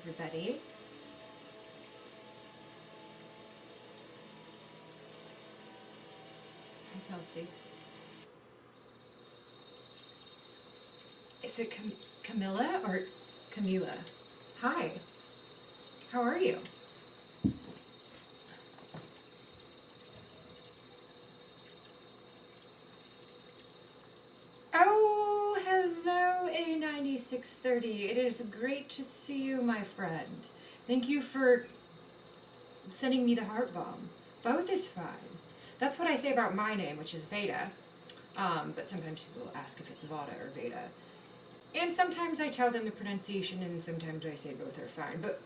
everybody. Hi, Kelsey. Is it Camilla or Camila? Hi. How are you? Oh, hello, A9630. It is great to see you, my friend. Thank you for sending me the heart bomb. Both is fine. That's what I say about my name, which is Veda. But sometimes people ask if it's Vada or Veda. And sometimes I tell them the pronunciation, and sometimes I say both are fine. But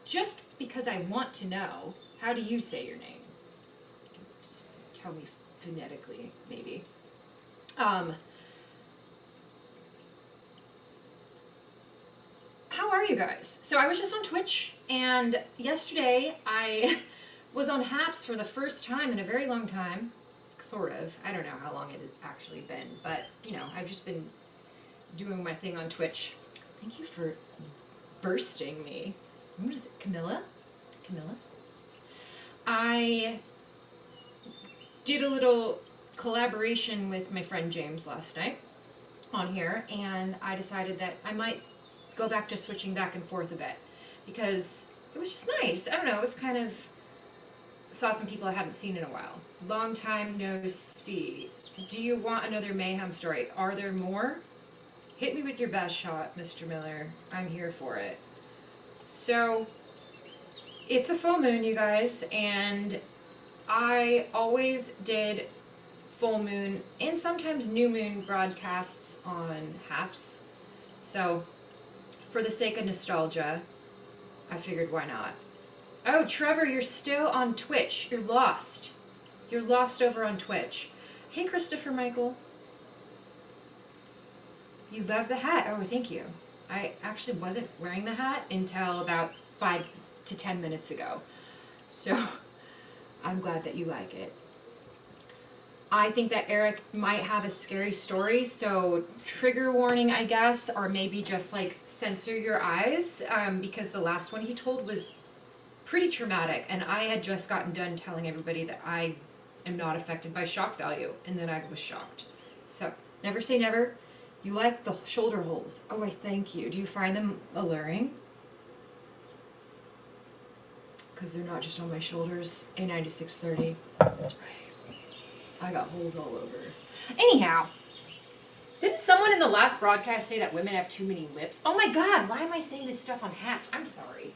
just because I want to know, how do you say your name? Just tell me phonetically, maybe. How are you guys? So I was just on Twitch, and yesterday I was on Haps for the first time in a very long time. Sort of. I don't know how long it has actually been, but, you know, I've just been doing my thing on Twitch. Thank you for bursting me. What is it? Camilla? Camilla? I did a little collaboration with my friend James last night on here, and I decided that I might go back to switching back and forth a bit because it was just nice. I don't know, it was kind of, saw some people I hadn't seen in a while. Long time no see. Do you want another mayhem story? Are there more? Hit me with your best shot, Mr. Miller. I'm here for it. So, it's a full moon, you guys, and I always did full moon and sometimes new moon broadcasts on Haps. So, for the sake of nostalgia, I figured why not. Oh, Trevor, you're still on Twitch. You're lost. You're lost over on Twitch. Hey, Christopher Michael. You love the hat. Oh, thank you. I actually wasn't wearing the hat until about 5 to 10 minutes ago. So, I'm glad that you like it. I think that Eric might have a scary story, so trigger warning, I guess, or maybe just like censor your eyes, because the last one he told was pretty traumatic, and I had just gotten done telling everybody that I am not affected by shock value, and then I was shocked. So, never say never. You like the shoulder holes. Oh, I thank you. Do you find them alluring? Because they're not just on my shoulders. A9630. That's right. I got holes all over. Anyhow, didn't someone in the last broadcast say that women have too many lips? Oh my god, why am I saying this stuff on Hats? I'm sorry.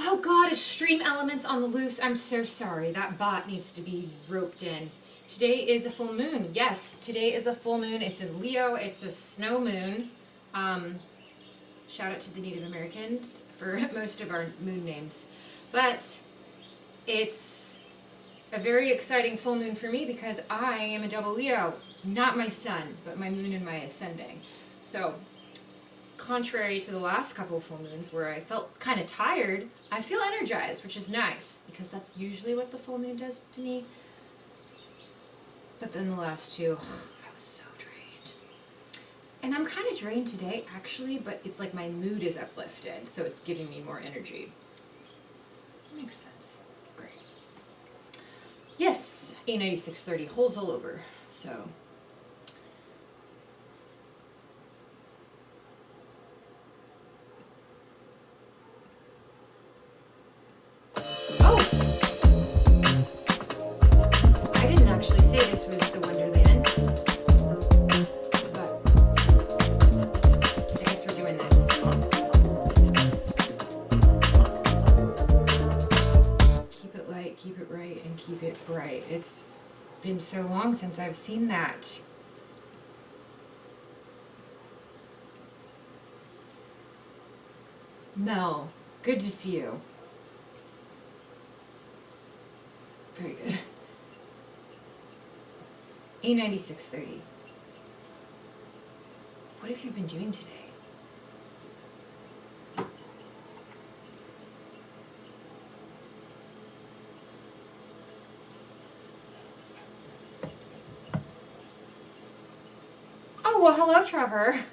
Oh god, is Stream Elements on the loose? I'm so sorry. That bot needs to be roped in. Today is a full moon. Yes, today is a full moon. It's in Leo. It's a snow moon. Shout out to the Native Americans for most of our moon names. But it's a very exciting full moon for me because I am a double Leo. Not my sun, but my moon and my ascending. So, contrary to the last couple of full moons where I felt kind of tired, I feel energized, which is nice, because that's usually what the full moon does to me. But then the last two, I was so drained. And I'm kind of drained today, actually, but it's like my mood is uplifted, so it's giving me more energy. Makes sense. Great. Yes, A9630, holes all over, so... I didn't actually say this was the Wonderland. It's been so long since I've seen that. Mel, good to see you. Very good. A9630. What have you been doing today? Oh, well, hello, Trevor.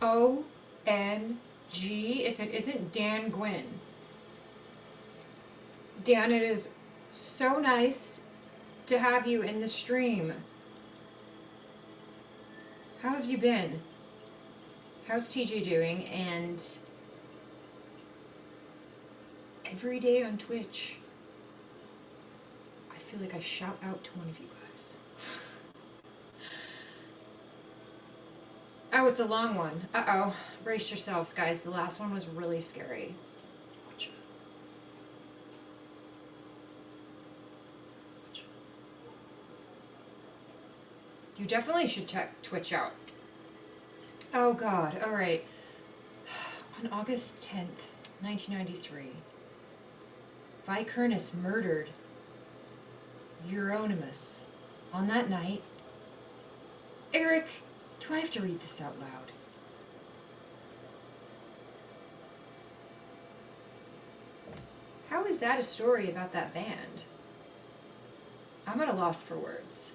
OMG, if it isn't Dan Gwynn. Dan, it is so nice to have you in the stream. How have you been? How's TJ doing? And every day on Twitch, I feel like I shout out to one of you guys. Oh, it's a long one. Uh-oh. Brace yourselves, guys. The last one was really scary. You definitely should check Twitch out. Oh, God. All right. On August 10th, 1993, Vicernus murdered Euronymous. On that night, Eric, do I have to read this out loud? How is that a story about that band? I'm at a loss for words.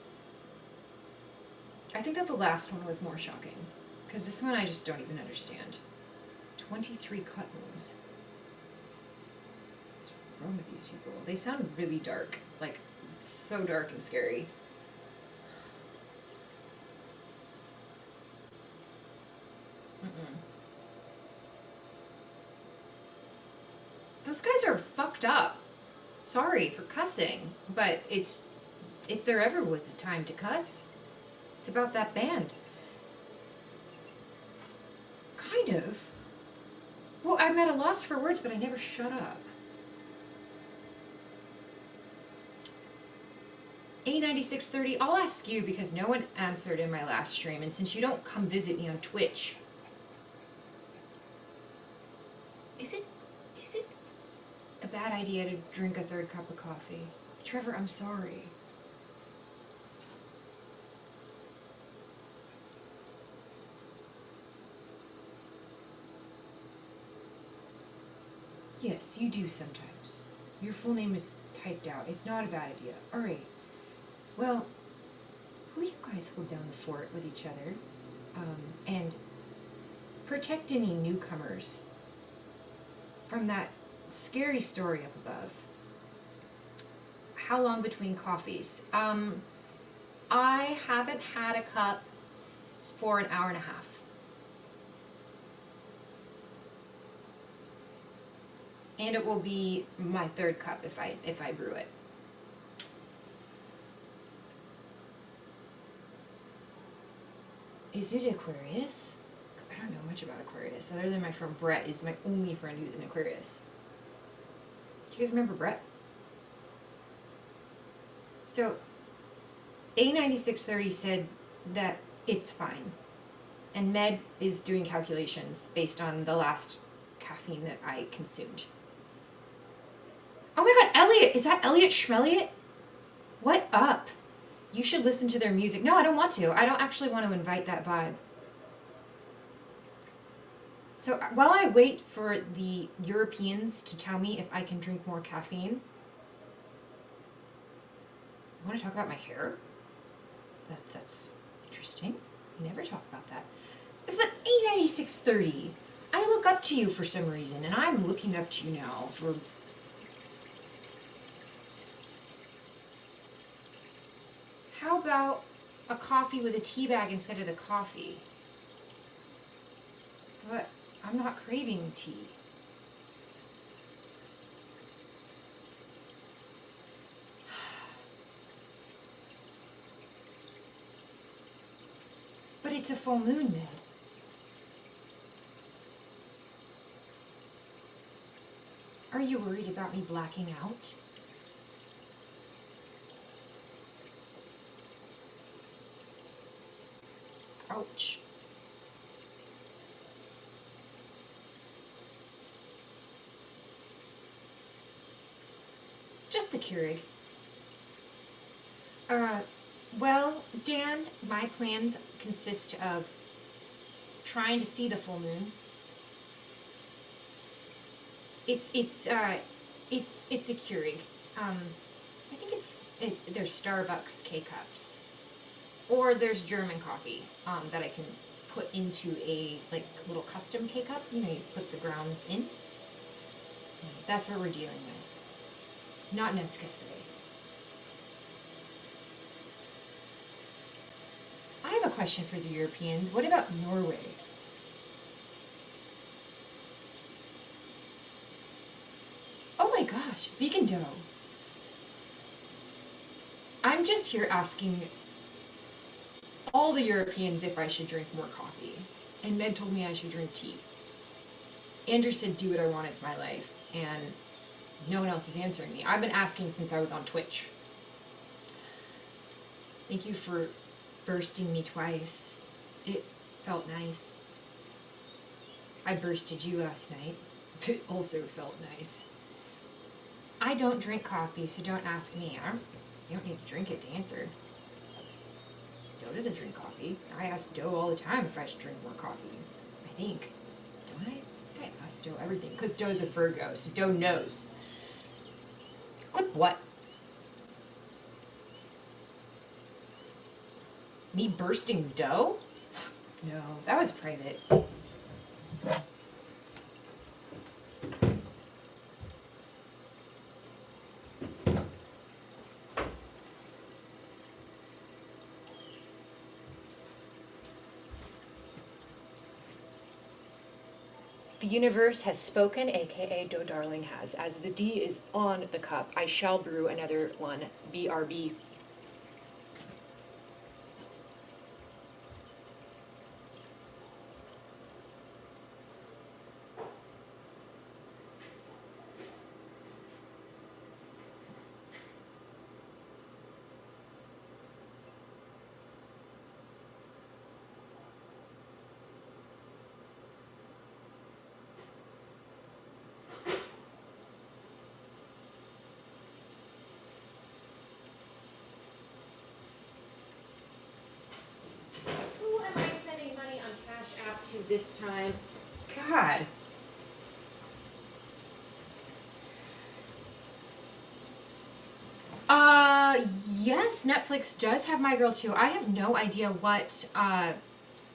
I think that the last one was more shocking, because this one I just don't even understand. 23 cut wounds. What's wrong with these people? They sound really dark, like so dark and scary. Those guys are fucked up. Sorry for cussing, but it's, if there ever was a time to cuss, it's about that band. Kind of. Well, I'm at a loss for words, but I never shut up. A9630, I'll ask you because no one answered in my last stream, and since you don't come visit me on Twitch, is it a bad idea to drink a third cup of coffee? Trevor, I'm sorry. Yes, you do sometimes. Your full name is typed out. It's not a bad idea. Alright. Well, will you guys hold down the fort with each other? And protect any newcomers from that scary story up above. How long between coffees? I haven't had a cup for an hour and a half. And it will be my third cup if I brew it. Is it Aquarius? I don't know much about Aquarius, other than my friend Brett is my only friend who's an Aquarius. Do you guys remember Brett? So, A9630 said that it's fine. And Med is doing calculations based on the last caffeine that I consumed. Oh my god, Elliot! Is that Elliot Schmelliot? What up? You should listen to their music. No, I don't want to. I don't actually want to invite that vibe. So while I wait for the Europeans to tell me if I can drink more caffeine, I want to talk about my hair. That's interesting. We never talk about that. But A9630, I look up to you for some reason, and I'm looking up to you now for... How about a coffee with a tea bag instead of the coffee? But I'm not craving tea. But it's a full moon, Ned. Are you worried about me blacking out? Ouch. Just the Keurig. Well, Dan, my plans consist of trying to see the full moon. It's a Keurig. I think there's Starbucks K-Cups. Or there's German coffee, that I can put into a, like, little custom K-Cup. You know, you put the grounds in. That's what we're dealing with. Not Nescafe. I have a question for the Europeans. What about Norway? Oh my gosh, vegan dough. I'm just here asking all the Europeans if I should drink more coffee. And Ned told me I should drink tea. Andrew said, do what I want, it's my life. And no one else is answering me. I've been asking since I was on Twitch. Thank you for bursting me twice. It felt nice. I bursted you last night. It also felt nice. I don't drink coffee, so don't ask me. You don't need to drink it to answer. Doe doesn't drink coffee. I ask Doe all the time if I should drink more coffee. I think. Don't I? I ask Doe everything. Because Doe's a Virgo, so Doe knows. Clip what? Me bursting Doe? No, that was private. The universe has spoken, aka Doe Darling has. As the D is on the cup, I shall brew another one. BRB. Who am I sending money on Cash App to this time? God. Yes, Netflix does have My Girl 2. I have no idea what,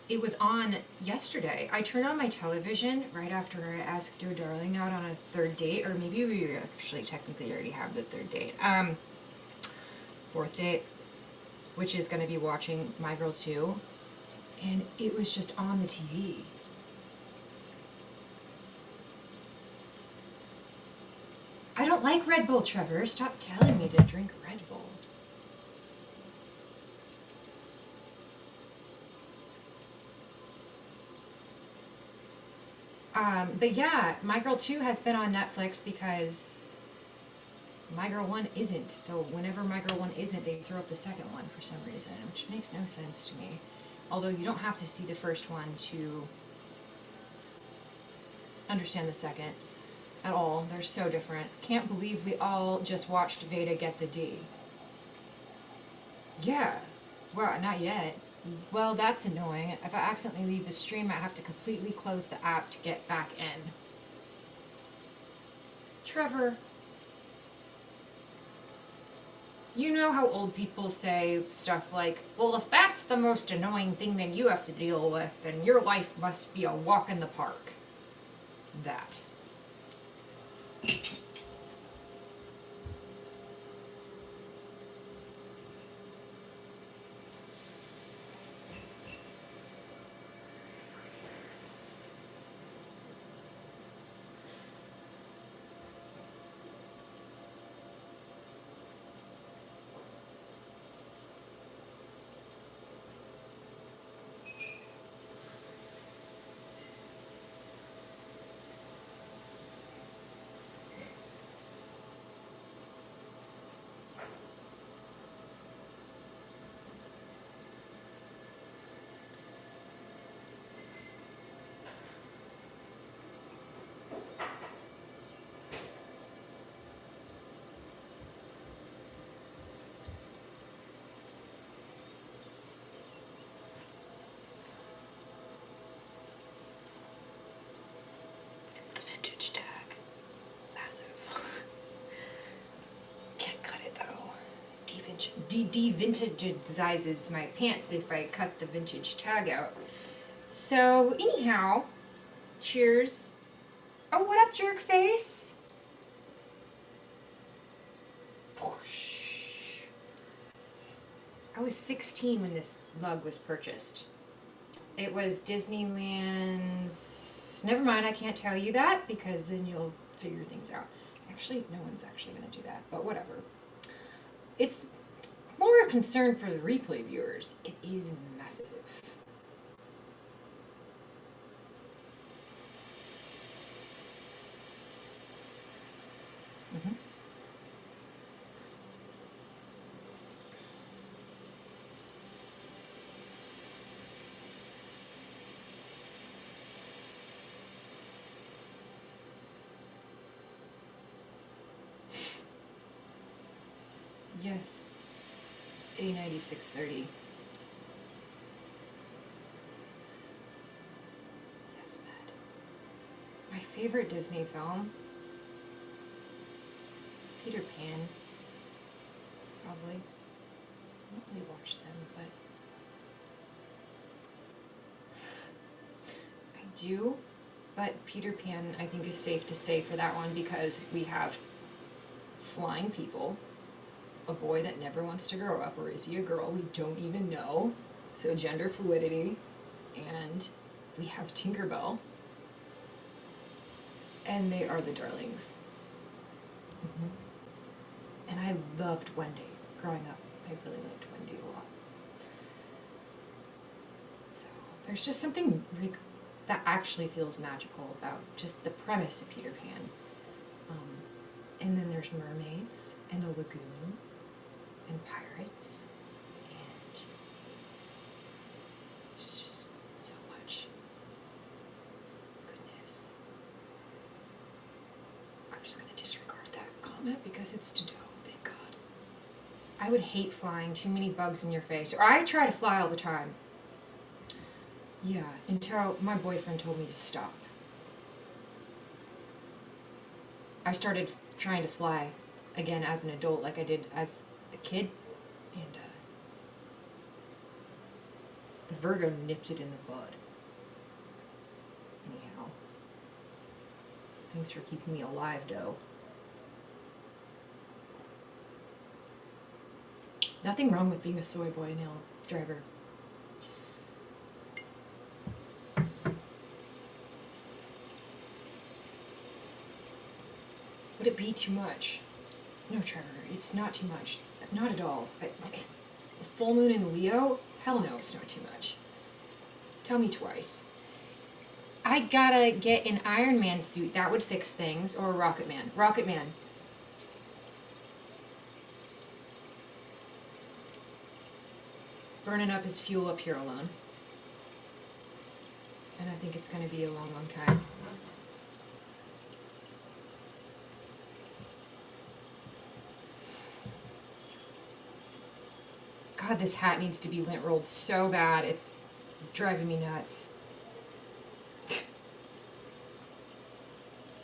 it was on yesterday. I turned on my television right after I asked Doe Darling out on a third date, or maybe we actually technically already have the third date. Fourth date, which is going to be watching My Girl 2, and it was just on the TV. I don't like Red Bull, Trevor. Stop telling me to drink Red Bull. But yeah, My Girl 2 has been on Netflix because My Girl 1 isn't. So whenever My Girl 1 isn't, they throw up the second one for some reason, which makes no sense to me. Although you don't have to see the first one to understand the second at all. They're so different. Can't believe we all just watched Veda get the D. Yeah. Well, not yet. Well, that's annoying. If I accidentally leave the stream, I have to completely close the app to get back in. Trevor, you know how old people say stuff like, well, if that's the most annoying thing that you have to deal with, then your life must be a walk in the park. That. de-vintageizes my pants if I cut the vintage tag out. So anyhow, cheers. Oh, what up, jerk face? I was 16 when this mug was purchased. It was Disneyland's... Never mind, I can't tell you that because then you'll figure things out. Actually, no one's actually going to do that, but whatever. It's more a concern for the replay viewers. It is massive. Mm-hmm. Yes. A9630. Yes, Matt. My favorite Disney film? Peter Pan. Probably. I don't really watch them, but I do. But Peter Pan, I think, is safe to say for that one because we have flying people, a boy that never wants to grow up, or is he a girl? We don't even know. So gender fluidity, and we have Tinkerbell, and they are the darlings. Mm-hmm. And I loved Wendy growing up. I really liked Wendy a lot. So there's just something that actually feels magical about just the premise of Peter Pan. And then there's mermaids and a lagoon and pirates, and there's just so much goodness. I'm just going to disregard that comment because it's to do. Thank God. I would hate flying, too many bugs in your face. Or I try to fly all the time. Yeah, until my boyfriend told me to stop. I started trying to fly again as an adult like I did as a kid, and the Virgo nipped it in the bud. Anyhow, thanks for keeping me alive, Doe. Nothing wrong with being a soy boy nail driver. Would it be too much? No, Trevor, it's not too much. Not at all. A full moon in Leo? Hell no, it's not too much. Tell me twice. I gotta get an Iron Man suit. That would fix things. Or a Rocket Man. Rocket Man. Burning up his fuel up here alone. And I think it's gonna be a long, long time. God, this hat needs to be lint rolled so bad. It's driving me nuts. It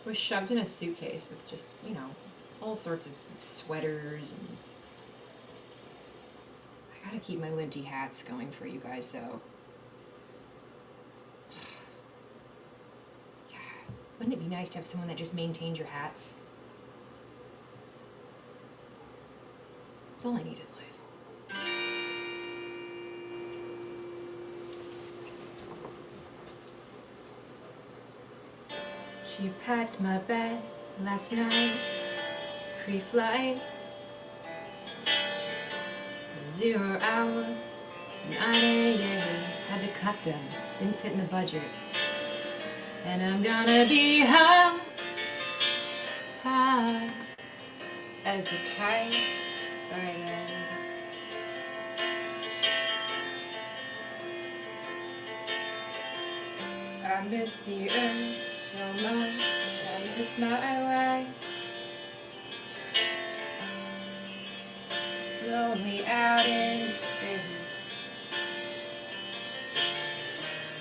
was shoved in a suitcase with just, you know, all sorts of sweaters. And I gotta keep my linty hats going for you guys, though. Yeah. Wouldn't it be nice to have someone that just maintained your hats? That's all I need in life. She packed my bags last night, pre-flight, 0 hour, 9 a.m. Had to cut them, didn't fit in the budget. And I'm gonna be high, high as a kite by then. I miss the earth so much, I miss my life. It's lonely out in space,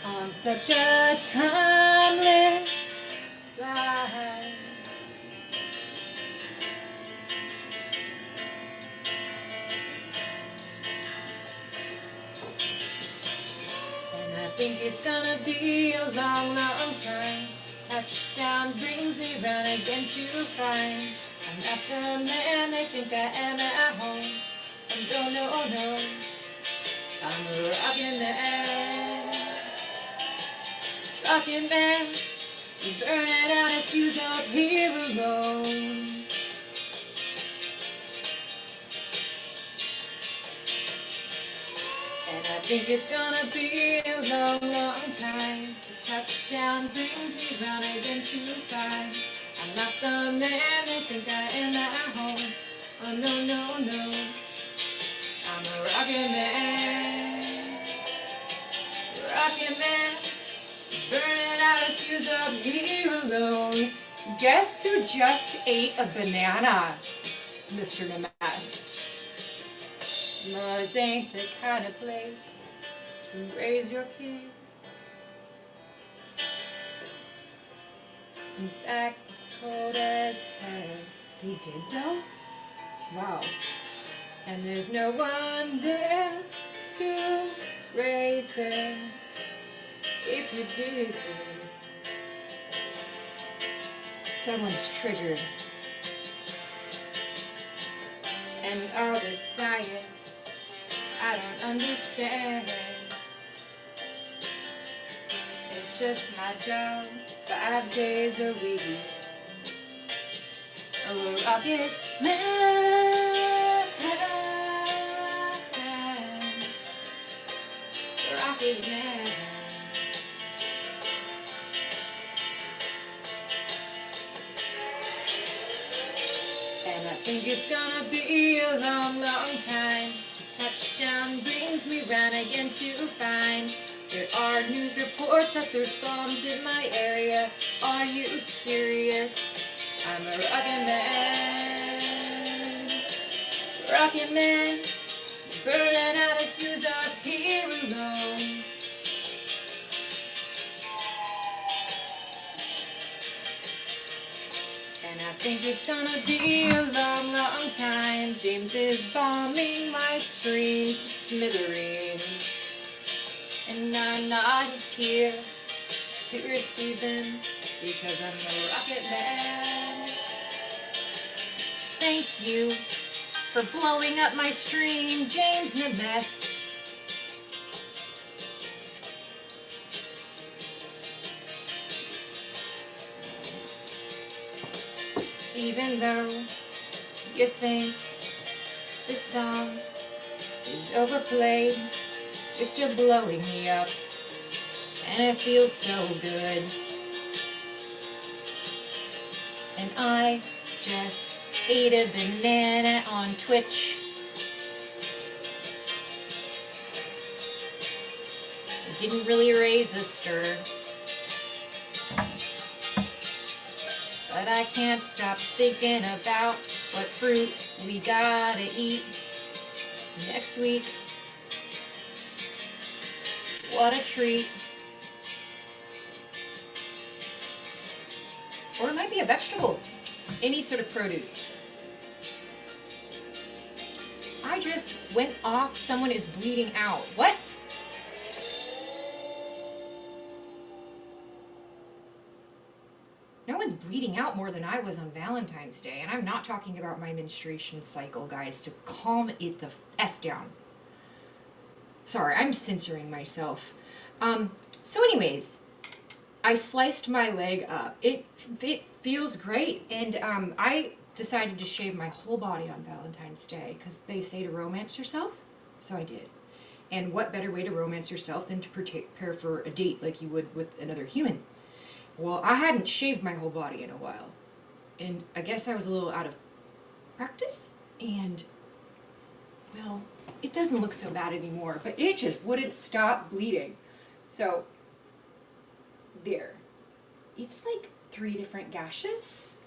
on such a timeless flight. think it's gonna be a long, long time. Touchdown brings me round again to find I'm not the man they think I am at home. And oh no, oh no, I'm a rockin' man. Rockin' man, burning out a fuse out here alone. And I think it's gonna be a long, long time. The touchdown brings me round again to find I'm not the man they think I am at home. Oh no, no, no, I'm a rockin' man. Rockin' man, burning out a fuse up here alone. Guess who just ate a banana, Mr. Nemest? Mars ain't the kind of place to raise your kids. In fact, it's cold as hell. They did though? Wow. And there's no one there to raise them. If you did, someone's triggered. And all the science I don't understand. It's just my job, 5 days a week. Oh, a rocket man. Rocket man. And I think it's gonna be a long, long time. Touchdown brings me round again to find there are news reports that there's bombs in my area. Are you serious? I'm a rockin' man. Rockin' man, burning out a fuse up here alone. And I think it's gonna be a long, long time. James is bombing my stream to smithereens. And I'm not here to receive them because I'm a rocket man. Thank you for blowing up my stream, James Nemest. Even though you think this song is overplayed, you're still blowing me up, and it feels so good. And I just ate a banana on Twitch. It didn't really raise a stir. But I can't stop thinking about what fruit we gotta eat next week. What a treat. Or it might be a vegetable. Any sort of produce. I just went off. Someone is bleeding out. What? No one's bleeding out more than I was on Valentine's Day. And I'm not talking about my menstruation cycle, guys. So calm it the F down. Sorry, I'm censoring myself. So anyways, I sliced my leg up. It feels great. And I decided to shave my whole body on Valentine's Day because they say to romance yourself. So I did. And what better way to romance yourself than to prepare for a date like you would with another human? Well, I hadn't shaved my whole body in a while. And I guess I was a little out of practice. And, well, it doesn't look so bad anymore. But it just wouldn't stop bleeding. So, there. It's like 3 different gashes.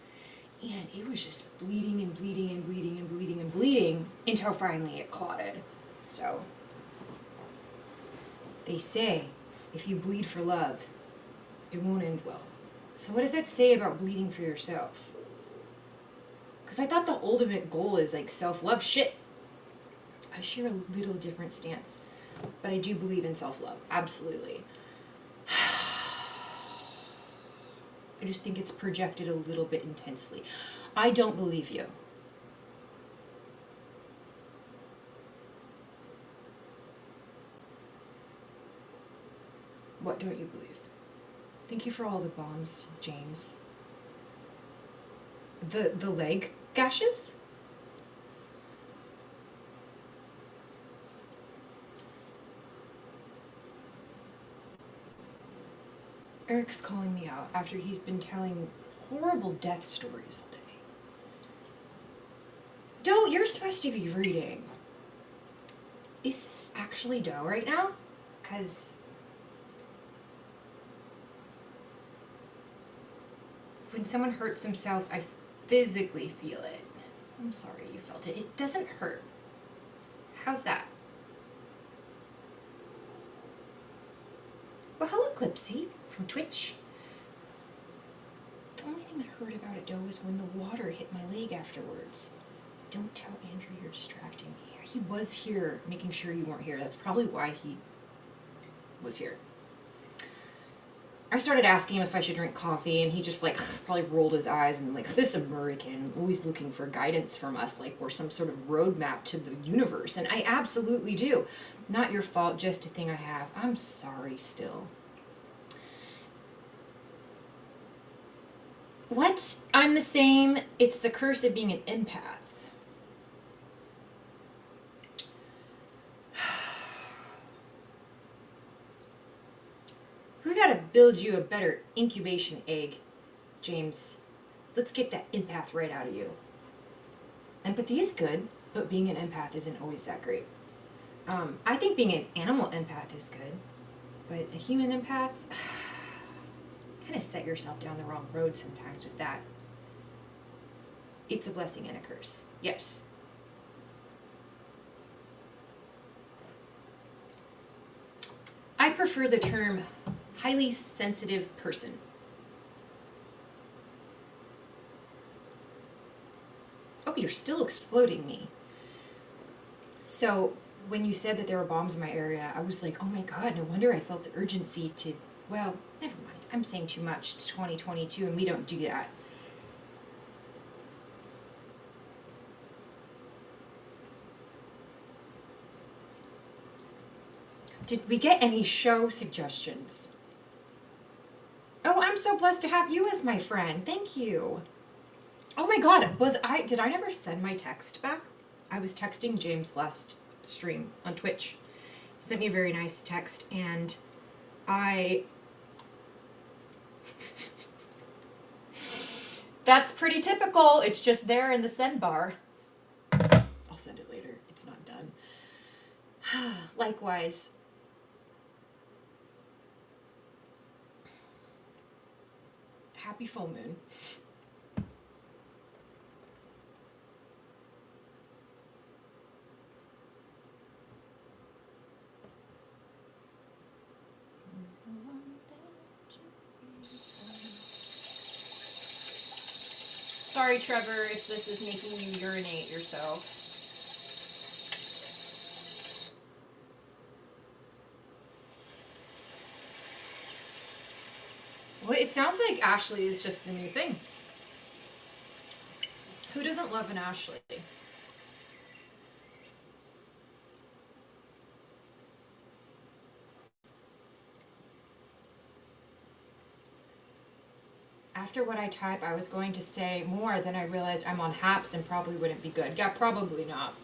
And it was just bleeding and bleeding and bleeding and bleeding and bleeding until finally it clotted. So, they say if you bleed for love, it won't end well. So what does that say about bleeding for yourself? Because I thought the ultimate goal is like self-love. Shit. I share a little different stance. But I do believe in self-love. Absolutely. I just think it's projected a little bit intensely. I don't believe you. What don't you believe? Thank you for all the bombs, James. The leg gashes? Eric's calling me out after he's been telling horrible death stories all day. Doe, you're supposed to be reading. Is this actually Doe right now? Because when someone hurts themselves, I physically feel it. I'm sorry you felt it. It doesn't hurt. How's that? Well, hello, Clipsy from Twitch. The only thing that hurt about it, Doe, was when the water hit my leg afterwards. Don't tell Andrew you're distracting me. He was here making sure you weren't here. That's probably why he was here. I started asking him if I should drink coffee, and he just like probably rolled his eyes and like, this American always looking for guidance from us, like we're some sort of roadmap to the universe. And I absolutely do. Not your fault, just a thing I have. I'm sorry still. What? I'm the same. It's the curse of being an empath. We gotta build you a better incubation egg, James. Let's get that empath right out of you. Empathy is good, but being an empath isn't always that great. I think being an animal empath is good, but a human empath, kind of set yourself down the wrong road sometimes with that. It's a blessing and a curse. Yes. I prefer the term highly sensitive person. Oh, you're still exploding me. So when you said that there were bombs in my area, I was like, oh my god, no wonder I felt the urgency to, well, never mind. I'm saying too much. It's 2022 and we don't do that. Did we get any show suggestions? Oh, I'm so blessed to have you as my friend. Thank you. Oh my god, did I never send my text back? I was texting James last stream on Twitch. He sent me a very nice text and that's pretty typical. It's just there in the send bar. I'll send it later. It's not done. Likewise. Happy full moon. Sorry, Trevor, if this is making you urinate yourself. Well, it sounds like Ashley is just the new thing. Who doesn't love an Ashley? After what I type, I was going to say more, then I realized I'm on Haps and probably wouldn't be good. Yeah, probably not.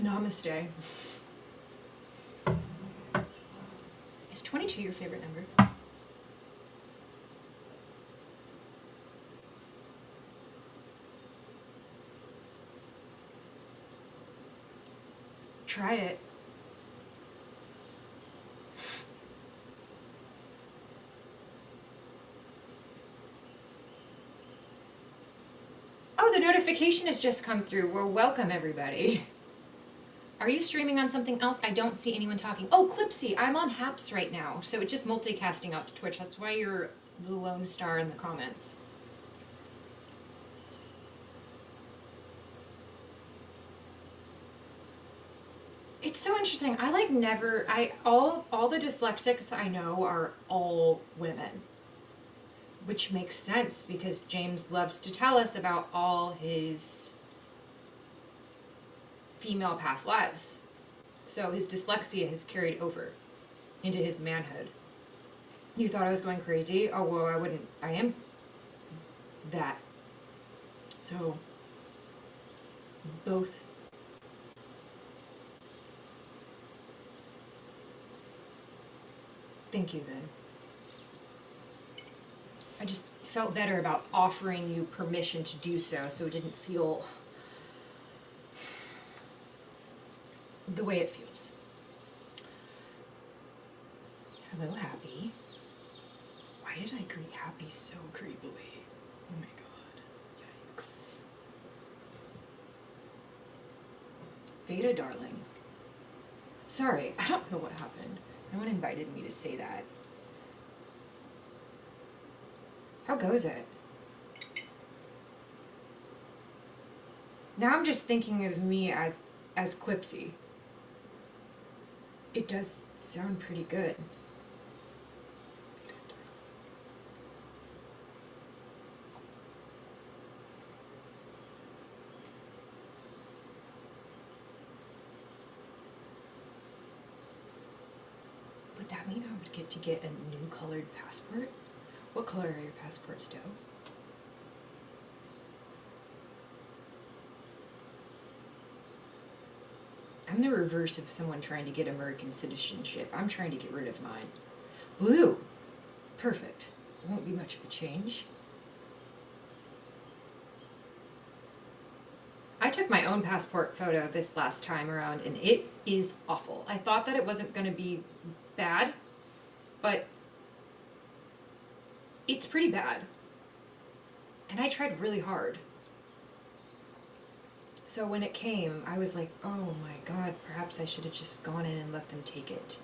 Namaste. Is 22 your favorite number? Try it. Oh, the notification has just come through. Well, welcome everybody. Are you streaming on something else? I don't see anyone talking. Oh, Clipsy, I'm on Haps right now, so it's just multicasting out to Twitch. That's why you're the lone star in the comments. It's so interesting. All the dyslexics I know are all women. Which makes sense because James loves to tell us about all his female past lives. So his dyslexia has carried over into his manhood. You thought I was going crazy? Oh, well, I wouldn't. I am that. So, both. Thank you, then. I just felt better about offering you permission to do so it didn't feel the way it feels. Hello, Happy. Why did I greet Happy so creepily? Oh my god. Yikes. Veda, darling. Sorry, I don't know what happened. No one invited me to say that. How goes it? Now I'm just thinking of me as Clipsy. It does sound pretty good. Would that mean I would get to get a new colored passport? What color are your passports, Doe? I'm the reverse of someone trying to get American citizenship. I'm trying to get rid of mine. Blue! Perfect. Won't be much of a change. I took my own passport photo this last time around, and it is awful. I thought that it wasn't going to be bad, but it's pretty bad. And I tried really hard. So when it came, I was like, oh my god, perhaps I should have just gone in and let them take it.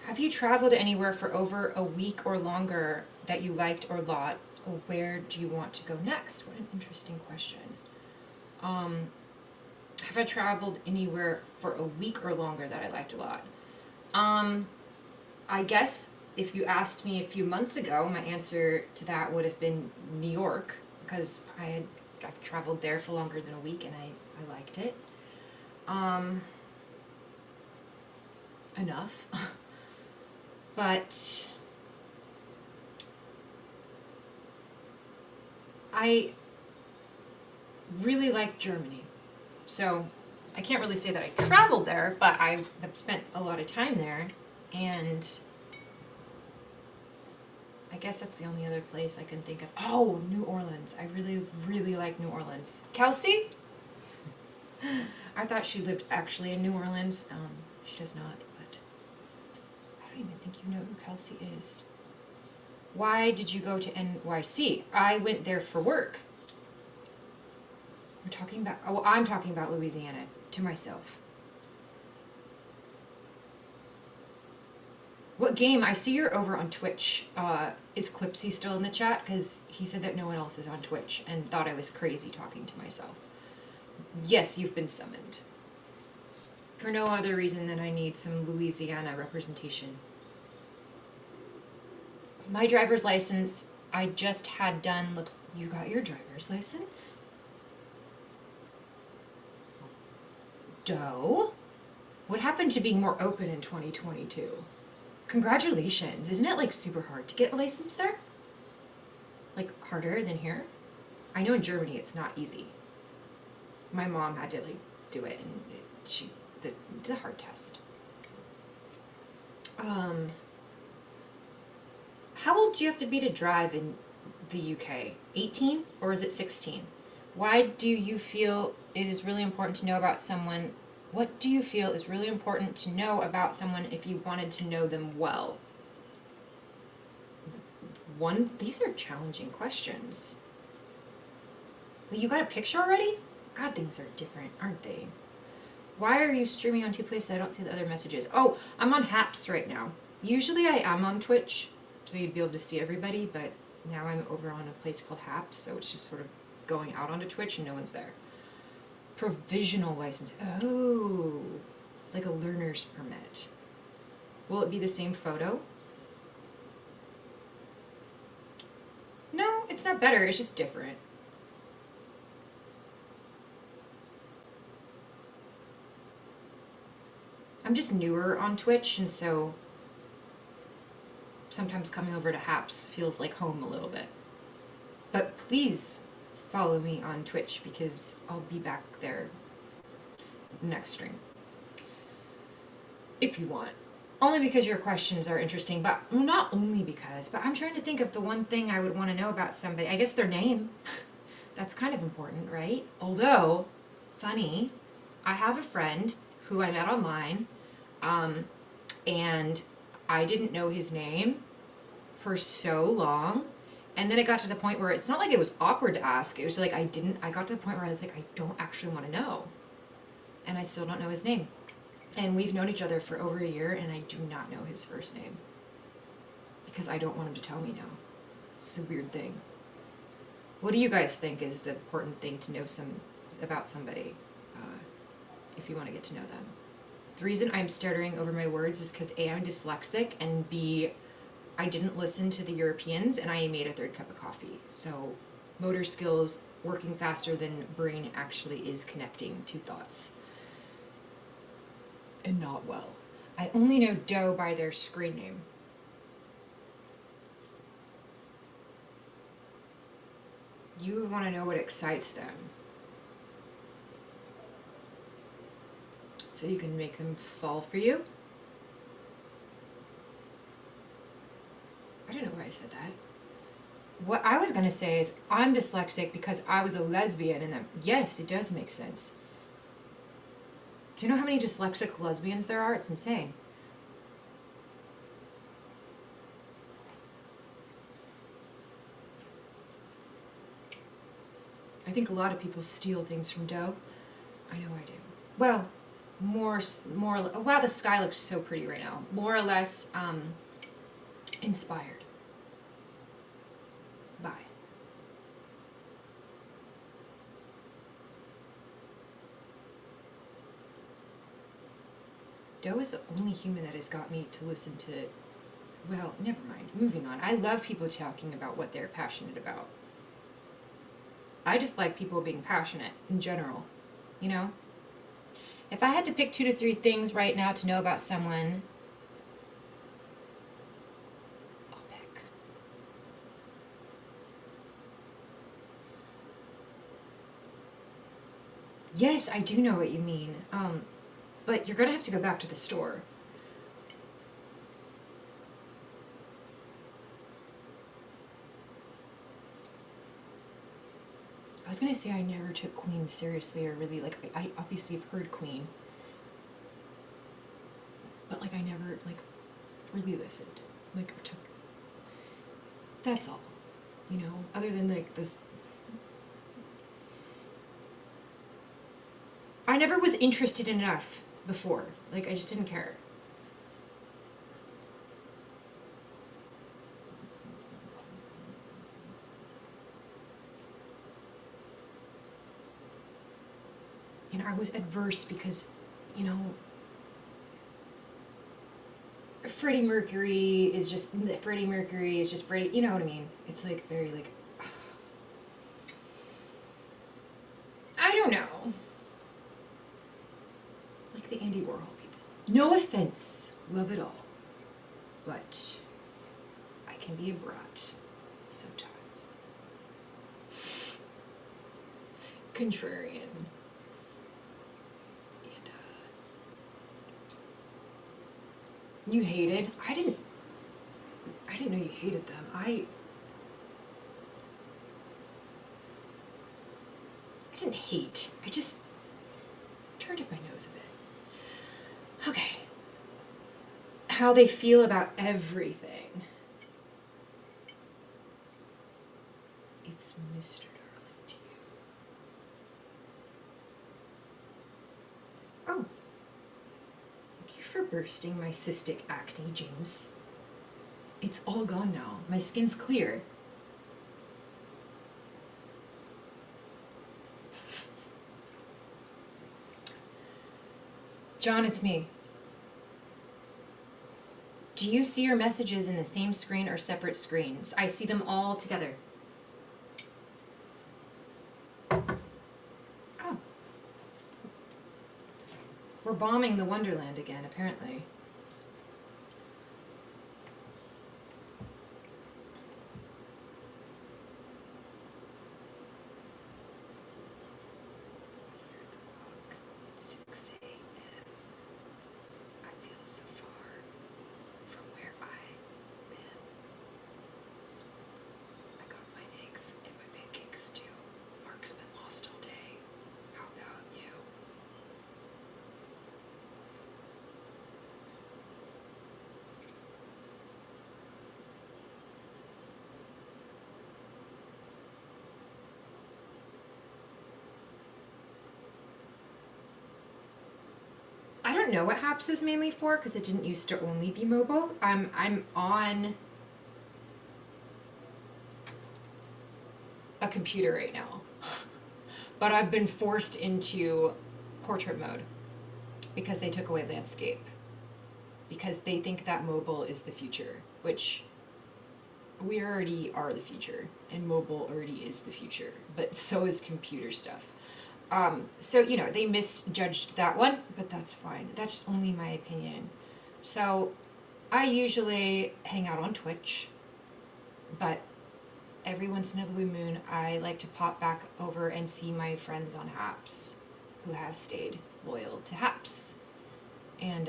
Have you traveled anywhere for over a week or longer that you liked or lot? Or where do you want to go next? What an interesting question. Have I traveled anywhere for a week or longer that I liked a lot? I guess if you asked me a few months ago, my answer to that would have been New York, because I've traveled there for longer than a week and I liked it. Enough. But I really like Germany. So I can't really say that I traveled there, but I've spent a lot of time there, and I guess that's the only other place I can think of. Oh, New Orleans. I really, really like New Orleans. Kelsey? I thought she lived actually in New Orleans. She does not, but I don't even think you know who Kelsey is. Why did you go to NYC? I went there for work. I'm talking about Louisiana to myself. What game? I see you're over on Twitch. Is Clipsy still in the chat? Because he said that no one else is on Twitch and thought I was crazy talking to myself. Yes, you've been summoned. For no other reason than I need some Louisiana representation. My driver's license, I just had done. Look, you got your driver's license? Doe? What happened to being more open in 2022? Congratulations. Isn't it like super hard to get a license there? Like harder than here? I know in Germany it's not easy. My mom had to like do it, and it's a hard test. How old do you have to be to drive in the UK? 18 or is it 16? Why do you feel it is really important to know about someone? What do you feel is really important to know about someone if you wanted to know them well? These are challenging questions. Well, you got a picture already? God, things are different, aren't they? Why are you streaming on two places? I don't see the other messages. Oh, I'm on Haps right now. Usually I am on Twitch, so you'd be able to see everybody, but now I'm over on a place called Haps, so it's just sort of going out onto Twitch and no one's there. Provisional license. Oh, like a learner's permit. Will it be the same photo? No, it's not better, it's just different. I'm just newer on Twitch, and so sometimes coming over to Haps feels like home a little bit. But please follow me on Twitch because I'll be back there next stream. If you want. Only because your questions are interesting, but well, not only because, but I'm trying to think of the one thing I would want to know about somebody. I guess their name. That's kind of important, right? Although, funny, I have a friend who I met online, and I didn't know his name for so long. And then it got to the point where it's not like it was awkward to ask. It was like I got to the point where I was like, I don't actually want to know. And I still don't know his name. And we've known each other for over a year, and I do not know his first name. Because I don't want him to tell me now. It's a weird thing. What do you guys think is the important thing to know about somebody if you want to get to know them? The reason I'm stuttering over my words is because A, I'm dyslexic, and B, I didn't listen to the Europeans, and I made a third cup of coffee. So motor skills working faster than brain actually is connecting two thoughts. And not well. I only know Doe by their screen name. You want to know what excites them. So you can make them fall for you. I don't know why I said that. What I was going to say is I'm dyslexic because I was a lesbian, and yes, it does make sense. Do you know how many dyslexic lesbians there are? It's insane. I think a lot of people steal things from Doe. I know I do. Well, more. Wow, the sky looks so pretty right now. More or less inspired. Bye. Doe is the only human that has got me to listen to. Well, never mind. Moving on. I love people talking about what they're passionate about. I just like people being passionate in general, you know? If I had to pick 2 to 3 things right now to know about someone, I'll pick. Yes, I do know what you mean. But you're gonna have to go back to the store. I was gonna say I never took Queen seriously, or really, like, I obviously have heard Queen, but like I never like really listened, like or took. That's all, you know. Other than like this, I never was interested enough before. Like I just didn't care. And I was adverse because, you know, Freddie Mercury is just Freddie, you know what I mean? It's like very like, I don't know. Like the Andy Warhol people. No offense, love it all. But I can be a brat sometimes. Contrarian. You hated? I didn't know you hated them. I didn't hate. I just turned up my nose a bit. Okay. How they feel about everything. It's Mr. Darling to you. Oh. Thank you for bursting my cystic acne, James. It's all gone now. My skin's clear. John, it's me. Do you see your messages in the same screen or separate screens? I see them all together. Oh. We're bombing the Wonderland again, apparently. It's 6 a.m. I feel so far from where I've been. I got my eggs and my pancakes too. Mark's been lost all day. How about you? I don't know what Haps is mainly for because it didn't used to only be mobile. I'm on a computer right now, but I've been forced into portrait mode because they took away landscape because they think that mobile is the future, which we already are the future and mobile already is the future, but so is computer stuff. So, you know, they misjudged that one, but that's fine. That's only my opinion. So, I usually hang out on Twitch, but every once in a blue moon, I like to pop back over and see my friends on Haps who have stayed loyal to Haps. And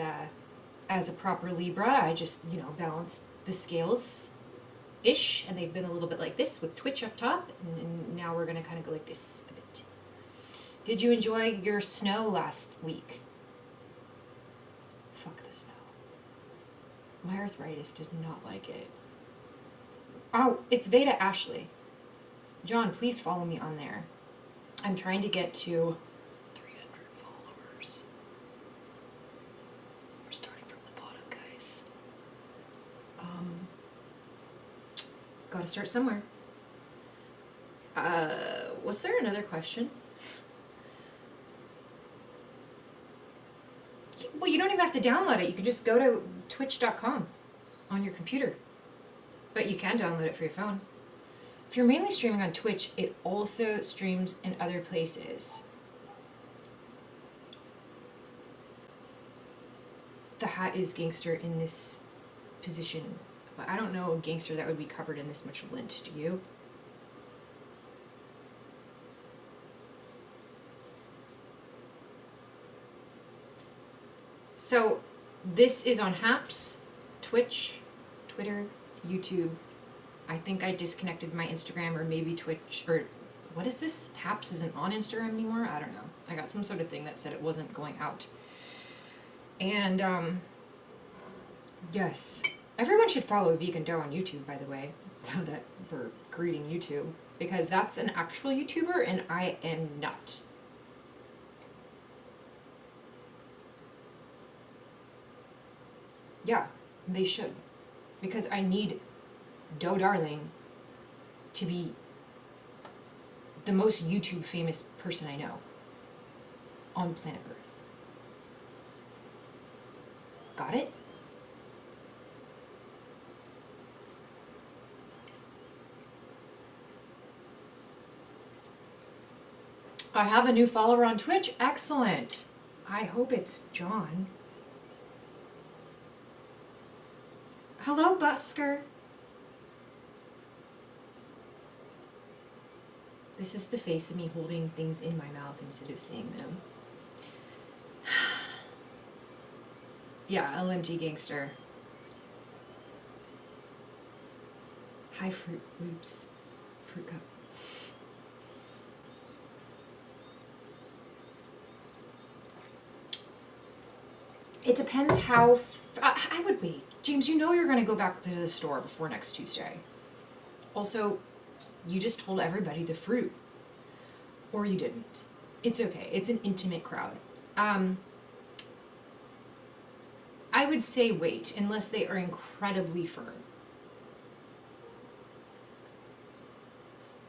as a proper Libra, I just, you know, balance the scales-ish, and they've been a little bit like this with Twitch up top, and now we're going to kind of go like this a bit. Did you enjoy your snow last week? Fuck the snow. My arthritis does not like it. Oh, it's Veda Ashley. John, please follow me on there. I'm trying to get to 300 followers. We're starting from the bottom, guys. Gotta start somewhere. Was there another question? Well, you don't even have to download it. You can just go to twitch.com on your computer. But you can download it for your phone. If you're mainly streaming on Twitch, it also streams in other places. The hat is gangster in this position. But I don't know a gangster that would be covered in this much lint. Do you? So, this is on Haps, Twitch, Twitter, YouTube. I think I disconnected my Instagram or maybe Twitch, or what is this? Haps isn't on Instagram anymore? I don't know. I got some sort of thing that said it wasn't going out. And, yes. Everyone should follow Vegan Dough on YouTube, by the way, so that we're greeting YouTube, because that's an actual YouTuber and I am not. Yeah, they should. Because I need Dough Darling to be the most YouTube famous person I know on planet Earth. Got it? I have a new follower on Twitch. Excellent. I hope it's John. Hello, Busker. This is the face of me holding things in my mouth instead of saying them. Yeah, a linty gangster. Hi, Fruit Loops. Fruit Cup. It depends how... I would wait. James, you know you're going to go back to the store before next Tuesday. Also, you just told everybody the fruit. Or you didn't. It's okay. It's an intimate crowd. I would say wait, unless they are incredibly firm.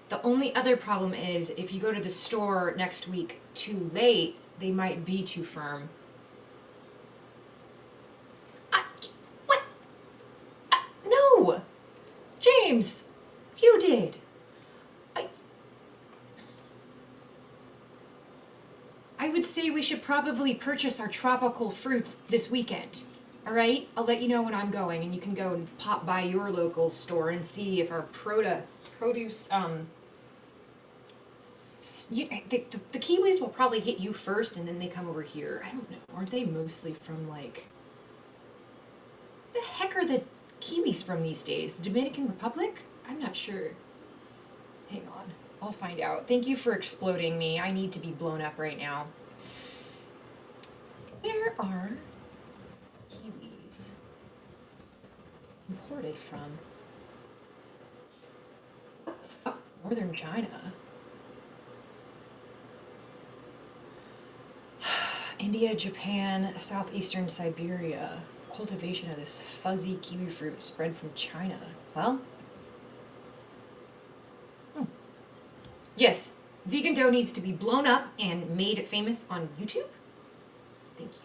The only other problem is, if you go to the store next week too late, they might be too firm. James, you did. I would say we should probably purchase our tropical fruits this weekend. All right? I'll let you know when I'm going, and you can go and pop by your local store and see if our produce, the kiwis will probably hit you first, and then they come over here. I don't know. Aren't they mostly from, like, the heck are the kiwis from these days? The Dominican Republic? I'm not sure. Hang on. I'll find out. Thank you for exploding me. I need to be blown up right now. Where are kiwis imported from? Oh, northern China. India, Japan, southeastern Siberia. Cultivation of this fuzzy kiwi fruit spread from China. Well, yes, vegan dough needs to be blown up and made famous on YouTube. Thank you.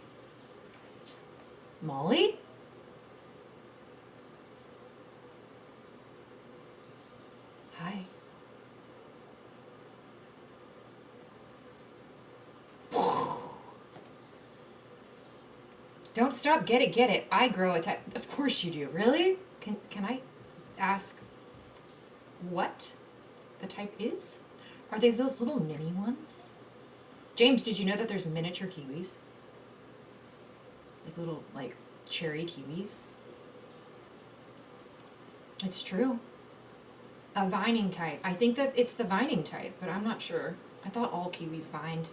Molly? Hi. Don't stop, get it. I grow a type. Of course you do. Really? Can I ask what the type is? Are they those little mini ones? James, did you know that there's miniature kiwis? Like little, like, cherry kiwis? It's true. A vining type. I think that it's the vining type, but I'm not sure. I thought all kiwis vined.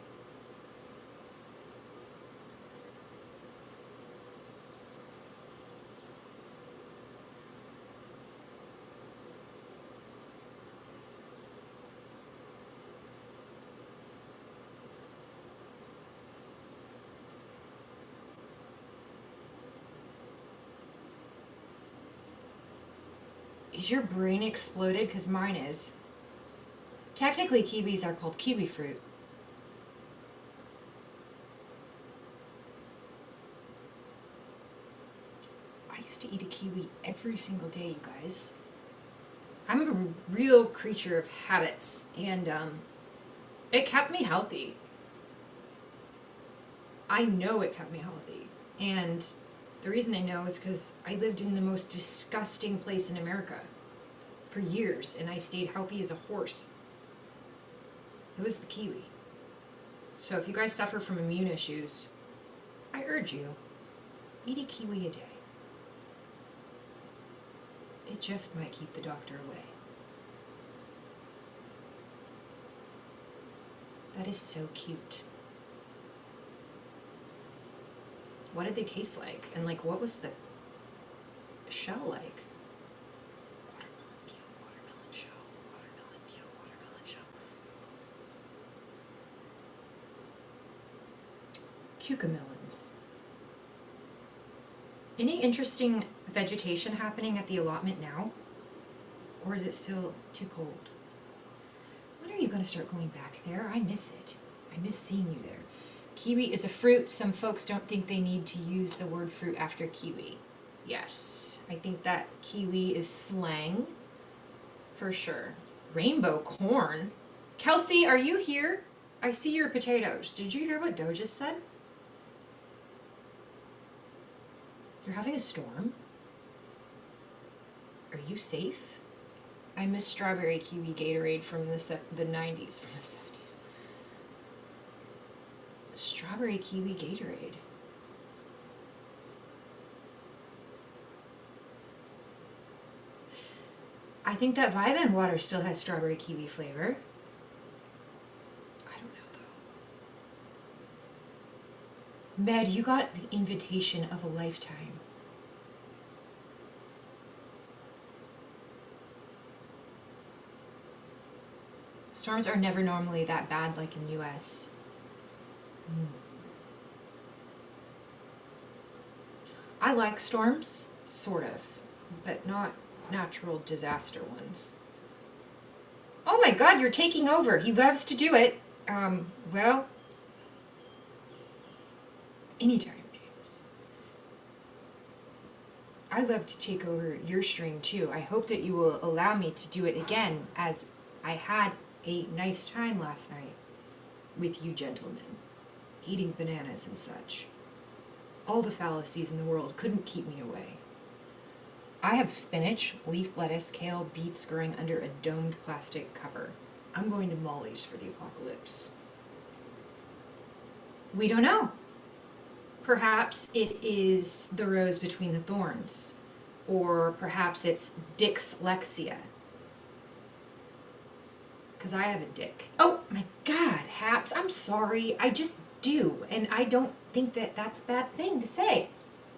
Is your brain exploded? Because mine is. Technically, kiwis are called kiwi fruit. I used to eat a kiwi every single day, you guys. I'm a real creature of habits, and it kept me healthy. I know it kept me healthy, and the reason I know is because I lived in the most disgusting place in America for years, and I stayed healthy as a horse. It was the kiwi. So if you guys suffer from immune issues, I urge you, eat a kiwi a day. It just might keep the doctor away. That is so cute. What did they taste like? And like, what was the shell like? Watermelon peel, watermelon shell, watermelon peel, watermelon shell. Cucamelons. Any interesting vegetation happening at the allotment now? Or is it still too cold? When are you going to start going back there? I miss it. I miss seeing you there. Kiwi is a fruit. Some folks don't think they need to use the word fruit after kiwi. Yes, I think that kiwi is slang for sure. Rainbow corn? Kelsey, are you here? I see your potatoes. Did you hear what Doe just said? You're having a storm? Are you safe? I miss strawberry kiwi Gatorade from the 90s, from the 70s. Strawberry kiwi Gatorade. I think that Vitamin Water still has strawberry kiwi flavor. I don't know though. Med, you got the invitation of a lifetime. Storms are never normally that bad like in the US. I like storms, sort of, but not natural disaster ones. Oh my god, you're taking over. He loves to do it. Well, anytime, James. I'd love to take over your stream too. I hope that you will allow me to do it again, as I had a nice time last night with you gentlemen, eating bananas and such. All the fallacies in the world couldn't keep me away. I have spinach, leaf lettuce, kale, beets growing under a domed plastic cover. I'm going to Molly's for the apocalypse. We don't know. Perhaps it is the rose between the thorns, or perhaps it's Dixlexia. Because I have a dick. Oh my God, Haps, I'm sorry. I just do, and I don't think that that's a bad thing to say.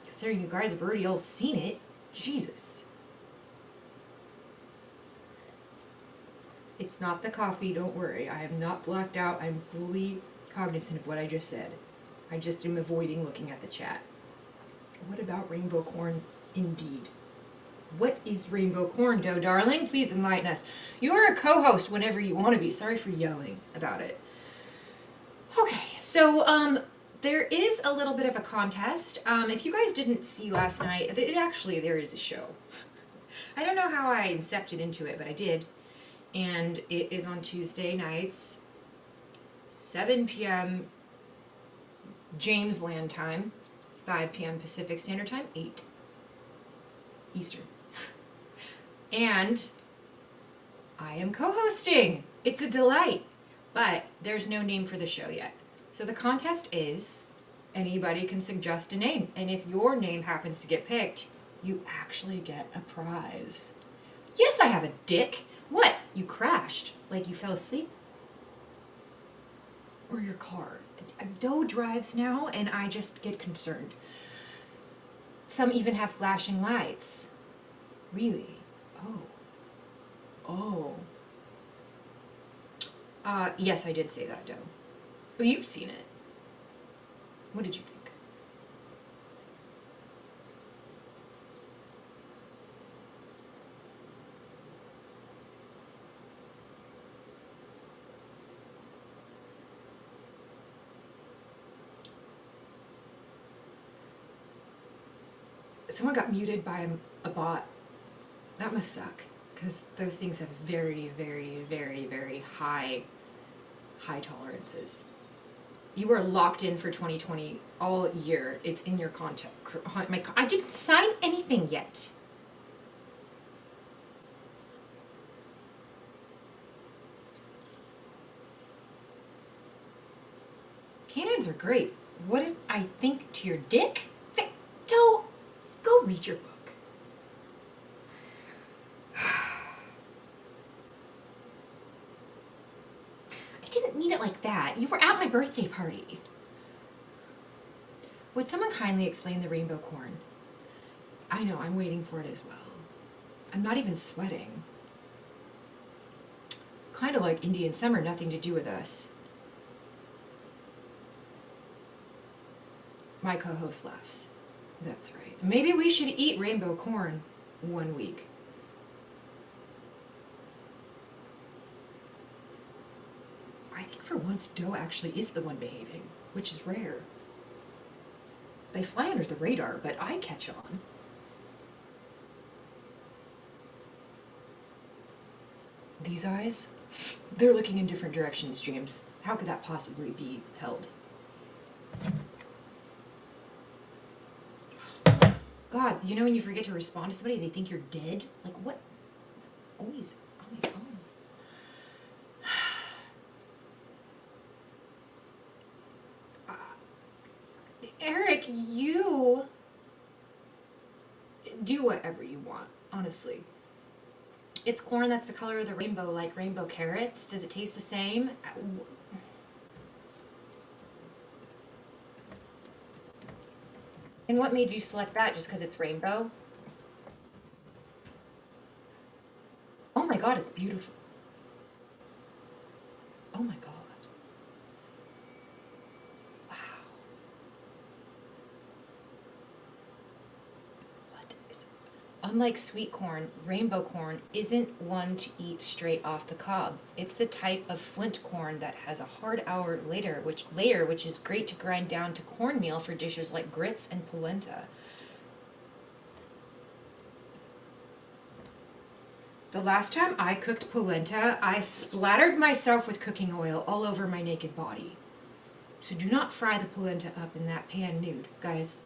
Considering you guys have already all seen it. Jesus. It's not the coffee, don't worry. I am not blacked out. I'm fully cognizant of what I just said. I just am avoiding looking at the chat. What about rainbow corn indeed? What is rainbow corn, Doe darling? Please enlighten us. You are a co-host whenever you want to be. Sorry for yelling about it. Okay, so there is a little bit of a contest. If you guys didn't see last night, there is a show. I don't know how I incepted into it, but I did. And it is on Tuesday nights, 7 p.m. Jamesland time, 5 p.m. Pacific Standard Time, 8 Eastern. And I am co-hosting. It's a delight. But there's no name for the show yet. So the contest is anybody can suggest a name. And if your name happens to get picked, you actually get a prize. Yes, I have a dick. What? You crashed? Like you fell asleep? Or your car? Doe drives now, and I just get concerned. Some even have flashing lights. Really? Oh. Yes, I did say that, Doe. Oh, you've seen it. What did you think? Someone got muted by a bot. That must suck, because those things have very, very, very, very high tolerances. You are locked in for 2020 all year. It's in your contact. I didn't sign anything yet. Canines are great. What did I think to your dick? Don't go read your book. I didn't mean it like that. You were at my birthday party. Would someone kindly explain the rainbow corn? I know, I'm waiting for it as well. I'm not even sweating. Kind of like Indian summer, nothing to do with us. My co-host laughs. That's right. Maybe we should eat rainbow corn one week. I think for once Doe actually is the one behaving, which is rare. They fly under the radar, but I catch on. These eyes? They're looking in different directions, James. How could that possibly be held? God, you know when you forget to respond to somebody, they think you're dead? Like, what? Always on my phone. Eric, you do whatever you want, honestly. It's corn that's the color of the rainbow, like rainbow carrots. Does it taste the same? And what made you select that? Just because it's rainbow? Oh my God, it's beautiful. Oh my God. Wow. What is... Unlike sweet corn, rainbow corn isn't one to eat straight off the cob. It's the type of flint corn that has a hard hour layer, which is great to grind down to cornmeal for dishes like grits and polenta. The last time I cooked polenta, I splattered myself with cooking oil all over my naked body. So do not fry the polenta up in that pan nude, guys.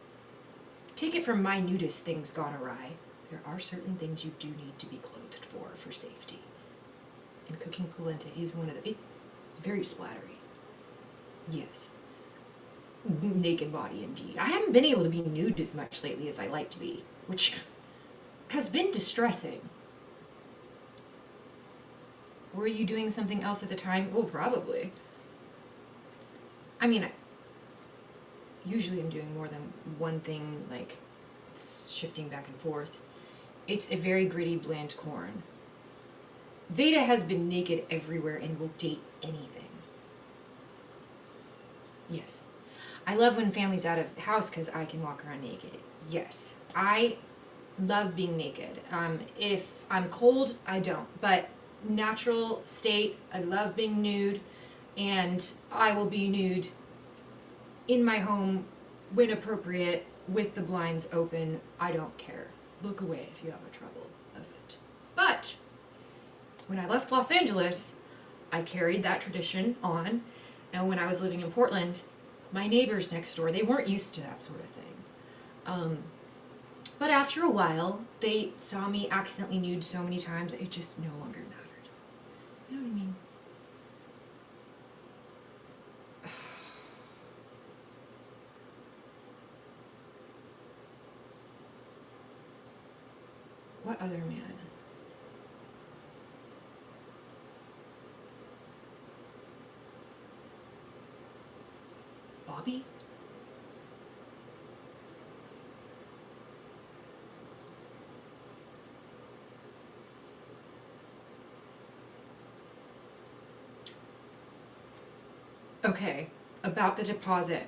Take it from my nudist things gone awry. There are certain things you do need to be clothed for safety. And cooking polenta is one of the... It's very splattery. Yes. Naked body, indeed. I haven't been able to be nude as much lately as I like to be, which has been distressing. Were you doing something else at the time? Well, probably. I mean, usually I'm doing more than one thing, like shifting back and forth. It's a very gritty, bland corn. Veda has been naked everywhere and will date anything. Yes. I love when family's out of the house because I can walk around naked. Yes. I love being naked. If I'm cold, I don't. But natural state, I love being nude, and I will be nude in my home when appropriate with the blinds open. I don't care. Look away if you have a trouble of it. But when I left Los Angeles, I carried that tradition on, and when I was living in Portland, my neighbors next door, they weren't used to that sort of thing. But after a while, they saw me accidentally nude so many times, it just no longer mattered. You know what I mean? What other man? Bobby? Okay, about the deposit.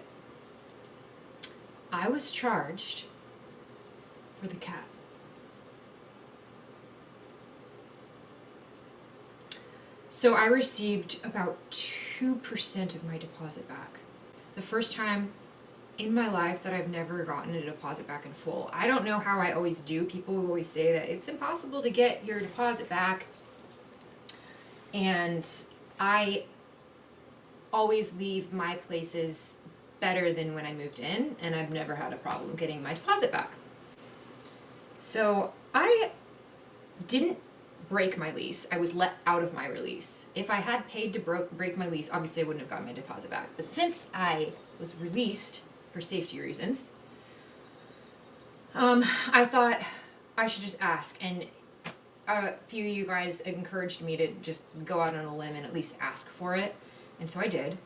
I was charged for the cat. So I received about 2% of my deposit back. The first time in my life that I've never gotten a deposit back in full. I don't know how I always do. People always say that it's impossible to get your deposit back. And I always leave my places better than when I moved in, and I've never had a problem getting my deposit back. So I didn't break my lease. I was let out of my release. If I had paid to break my lease, obviously I wouldn't have gotten my deposit back. But since I was released for safety reasons, I thought I should just ask. And a few of you guys encouraged me to just go out on a limb and at least ask for it. And so I did.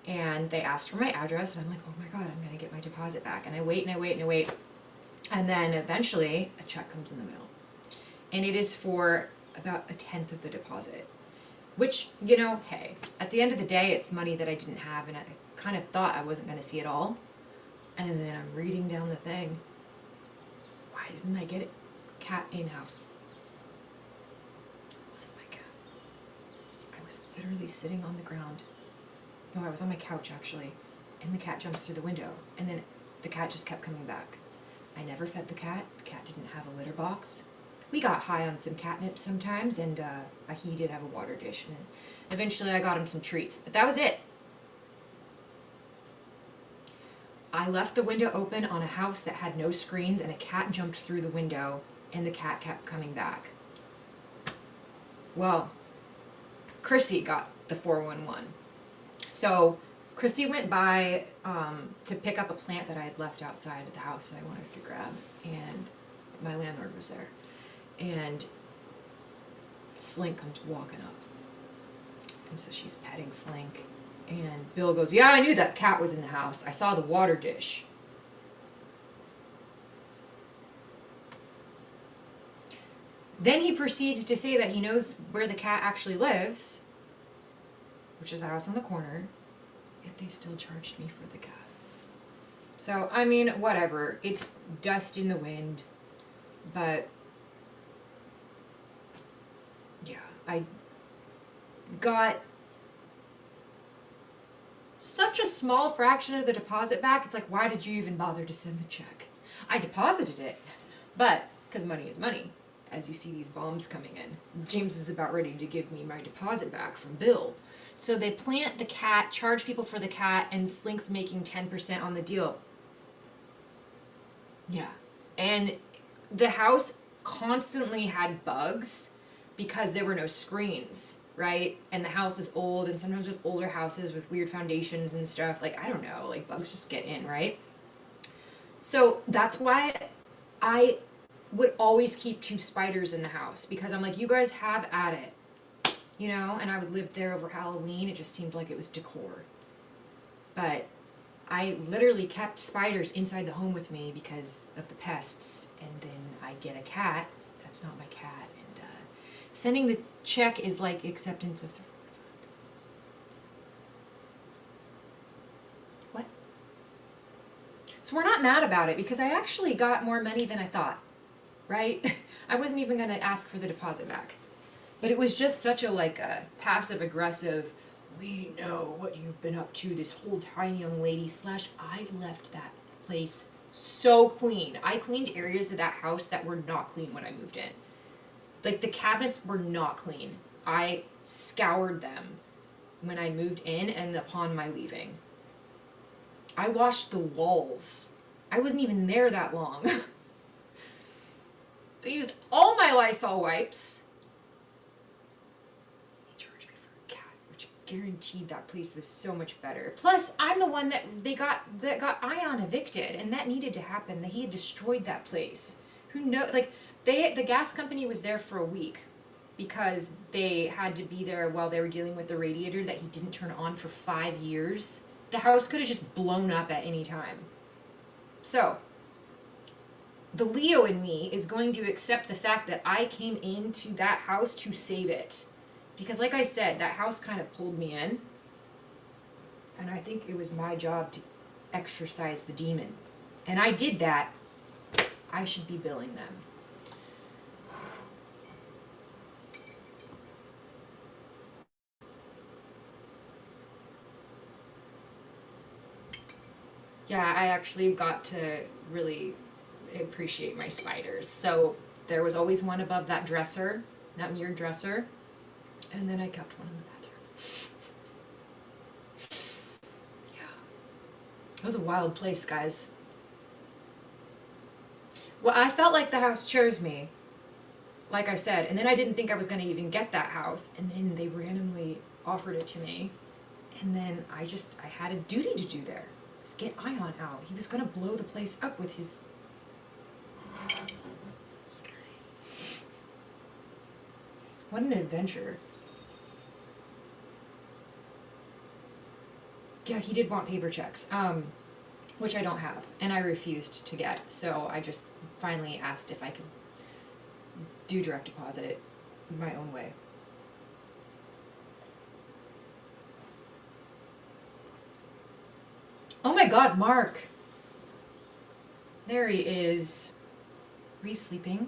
And they asked for my address, and I'm like, oh my God, I'm going to get my deposit back. And I wait and I wait and I wait. And then eventually a check comes in the mail. And it is for about 1/10 of the deposit. Which, you know, hey, at the end of the day, it's money that I didn't have, and I kind of thought I wasn't going to see it all. And then I'm reading down the thing. Why didn't I get it? Cat in-house. It wasn't my cat. I was literally sitting on the ground. No, I was on my couch, actually. And the cat jumps through the window. And then the cat just kept coming back. I never fed the cat. The cat didn't have a litter box. We got high on some catnip sometimes, and he did have a water dish. And eventually I got him some treats. But that was it. I left the window open on a house that had no screens, and a cat jumped through the window, and the cat kept coming back. Well, Chrissy got the 411. So Chrissy went by to pick up a plant that I had left outside of the house that I wanted to grab, and my landlord was there. And Slink comes walking up. And so she's petting Slink. And Bill goes, yeah, I knew that cat was in the house. I saw the water dish. Then he proceeds to say that he knows where the cat actually lives, which is the house on the corner, yet they still charged me for the cat. So, I mean, whatever. It's dust in the wind, but yeah, I got such a small fraction of the deposit back. It's like, why did you even bother to send the check? I deposited it, but because money is money, as you see these bombs coming in. James is about ready to give me my deposit back from Bill. So they plant the cat, charge people for the cat, and Slink's making 10% on the deal. Yeah. And the house constantly had bugs because there were no screens, right? And the house is old, and sometimes with older houses with weird foundations and stuff, like, I don't know, like, bugs just get in, right? So that's why I would always keep 2 spiders in the house, because I'm like, you guys have at it, you know? And I would live there over Halloween. It just seemed like it was decor. But I literally kept spiders inside the home with me because of the pests. And then I get a cat. That's not my cat. And sending the check is like acceptance of the refund. What? So we're not mad about it because I actually got more money than I thought, right? I wasn't even going to ask for the deposit back. But it was just such a like a passive aggressive, we know what you've been up to this whole time, young lady, / I left that place so clean. I cleaned areas of that house that were not clean when I moved in. Like, the cabinets were not clean. I scoured them when I moved in and upon my leaving. I washed the walls. I wasn't even there that long. They used all my Lysol wipes. They charged me for a cat, which guaranteed that place was so much better. Plus, I'm the one that got Ion evicted, and that needed to happen. That he had destroyed that place. Who knows? Like, the gas company was there for a week because they had to be there while they were dealing with the radiator that he didn't turn on for 5 years. The house could have just blown up at any time. So, the Leo in me is going to accept the fact that I came into that house to save it. Because like I said, that house kind of pulled me in. And I think it was my job to exorcise the demon. And I did that. I should be billing them. Yeah, I actually got to really appreciate my spiders. So there was always one above that dresser, that mirrored dresser, and then I kept one in the bathroom. Yeah. It was a wild place, guys. Well, I felt like the house chose me, like I said, and then I didn't think I was going to even get that house, and then they randomly offered it to me, and then I had a duty to do there. Just get Ion out. He was going to blow the place up with his... Scary. What an adventure. Yeah, he did want paper checks, which I don't have, and I refused to get, so I just finally asked if I could do direct deposit it my own way. Oh my god, Mark! There he is. Are you sleeping?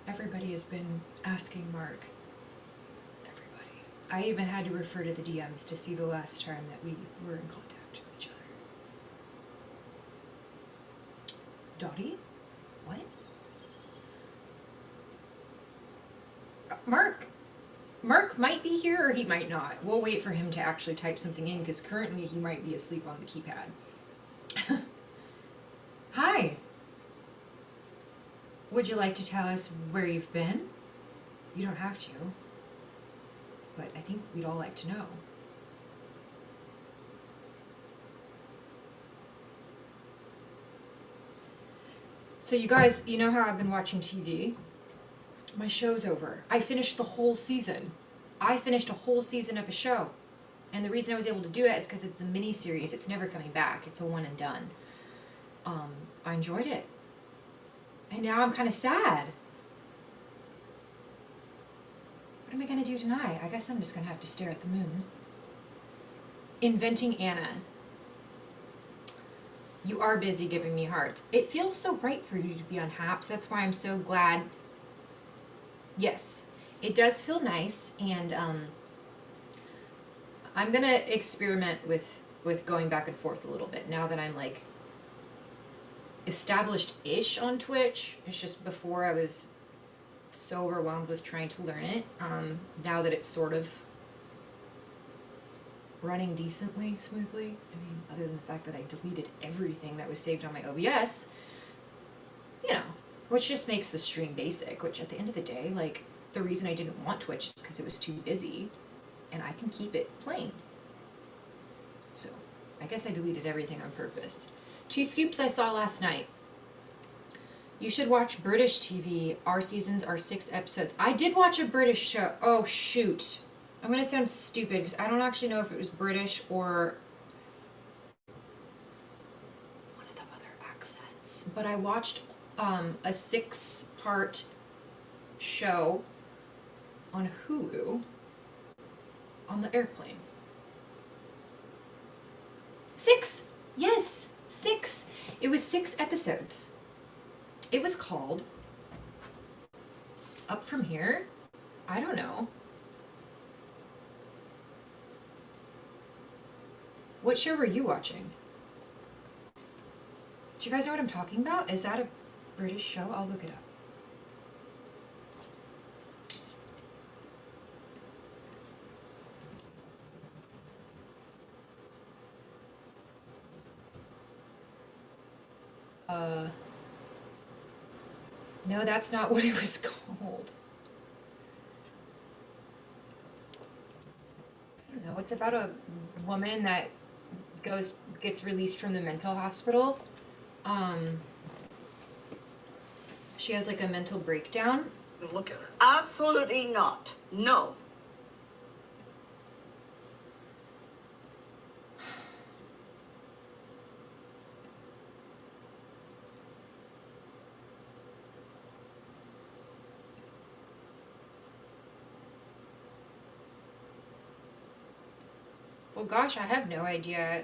Everybody has been asking Mark. Everybody. I even had to refer to the DMs to see the last time that we were in contact with each other. Dottie? What? Mark might be here or he might not. We'll wait for him to actually type something in because currently he might be asleep on the keypad. Hi. Would you like to tell us where you've been? You don't have to, but I think we'd all like to know. So you guys, you know how I've been watching TV? My show's over. I finished the whole season. I finished a whole season of a show. And the reason I was able to do it is because it's a mini-series. It's never coming back. It's a one and done. I enjoyed it. And now I'm kind of sad. What am I going to do tonight? I guess I'm just going to have to stare at the moon. Inventing Anna. You are busy giving me hearts. It feels so right for you to be on Haps. That's why I'm so glad. Yes, it does feel nice. And I'm gonna experiment with going back and forth a little bit now that I'm like established-ish on Twitch. It's just before I was so overwhelmed with trying to learn it. Now that it's sort of running decently smoothly, I mean, other than the fact that I deleted everything that was saved on my OBS, you know, which just makes the stream basic, which at the end of the day, like, the reason I didn't want Twitch is because it was too busy, and I can keep it plain. So, I guess I deleted everything on purpose. 2 scoops I saw last night. You should watch British TV. Our seasons are 6 episodes. I did watch a British show. Oh, shoot. I'm going to sound stupid because I don't actually know if it was British or one of the other accents. But I watched a 6-part show on Hulu on the airplane. 6! Yes! 6! It was 6 episodes. It was called Up From Here? I don't know. What show were you watching? Do you guys know what I'm talking about? Is that a British show? I'll look it up. No, that's not what it was called. I don't know. It's about a woman that gets released from the mental hospital. She has like a mental breakdown. Look at her. Absolutely not. No. Well, gosh, I have no idea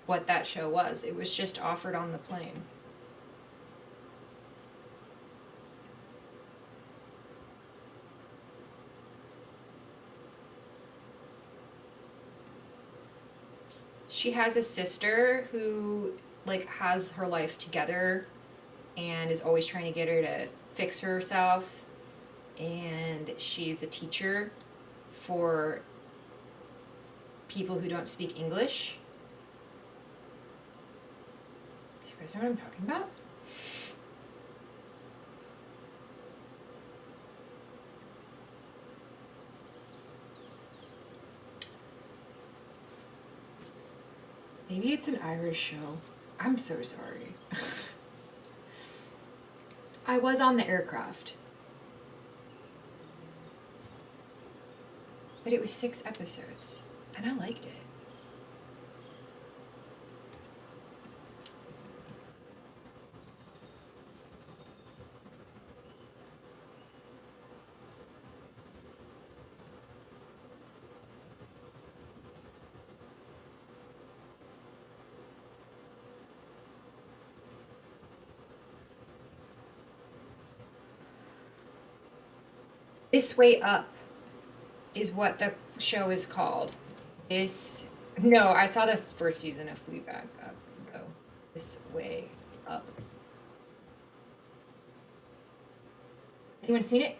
what that show was. It was just offered on the plane. She has a sister who like has her life together and is always trying to get her to fix herself, and she's a teacher for people who don't speak English. Do you guys know what I'm talking about? Maybe it's an Irish show. I'm so sorry. I was on the aircraft. But it was 6 episodes. And I liked it. This Way Up is what the show is called. No, I saw this first season of Fleabag. Oh, This Way Up. Anyone seen it?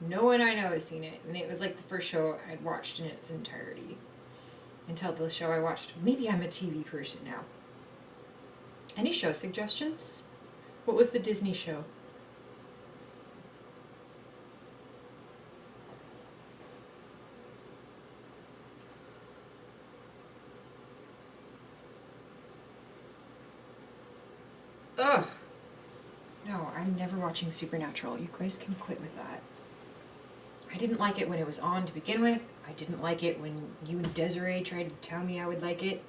No one I know has seen it, and it was like the first show I'd watched in its entirety until the show I watched. Maybe I'm a TV person now. Any show suggestions? What was the Disney show? Ugh. No, I'm never watching Supernatural. You guys can quit with that. I didn't like it when it was on to begin with. I didn't like it when you and Desiree tried to tell me I would like it.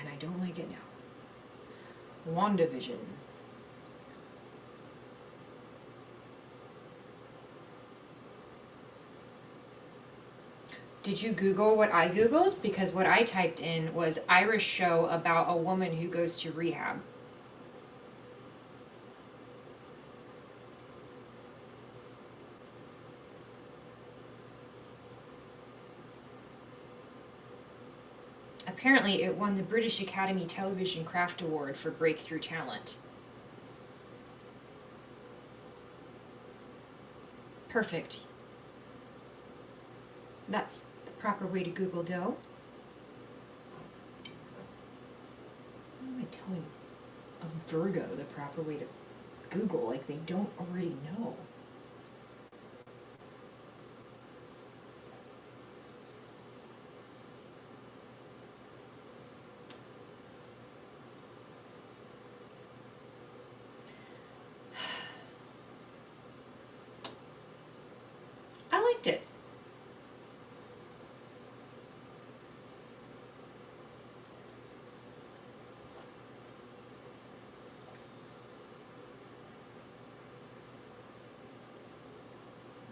And I don't like it now. WandaVision. Did you Google what I Googled? Because what I typed in was Irish show about a woman who goes to rehab. Apparently, it won the British Academy Television Craft Award for Breakthrough Talent. Perfect. That's the proper way to Google dough. How am I telling a Virgo the proper way to Google like they don't already know? I liked it.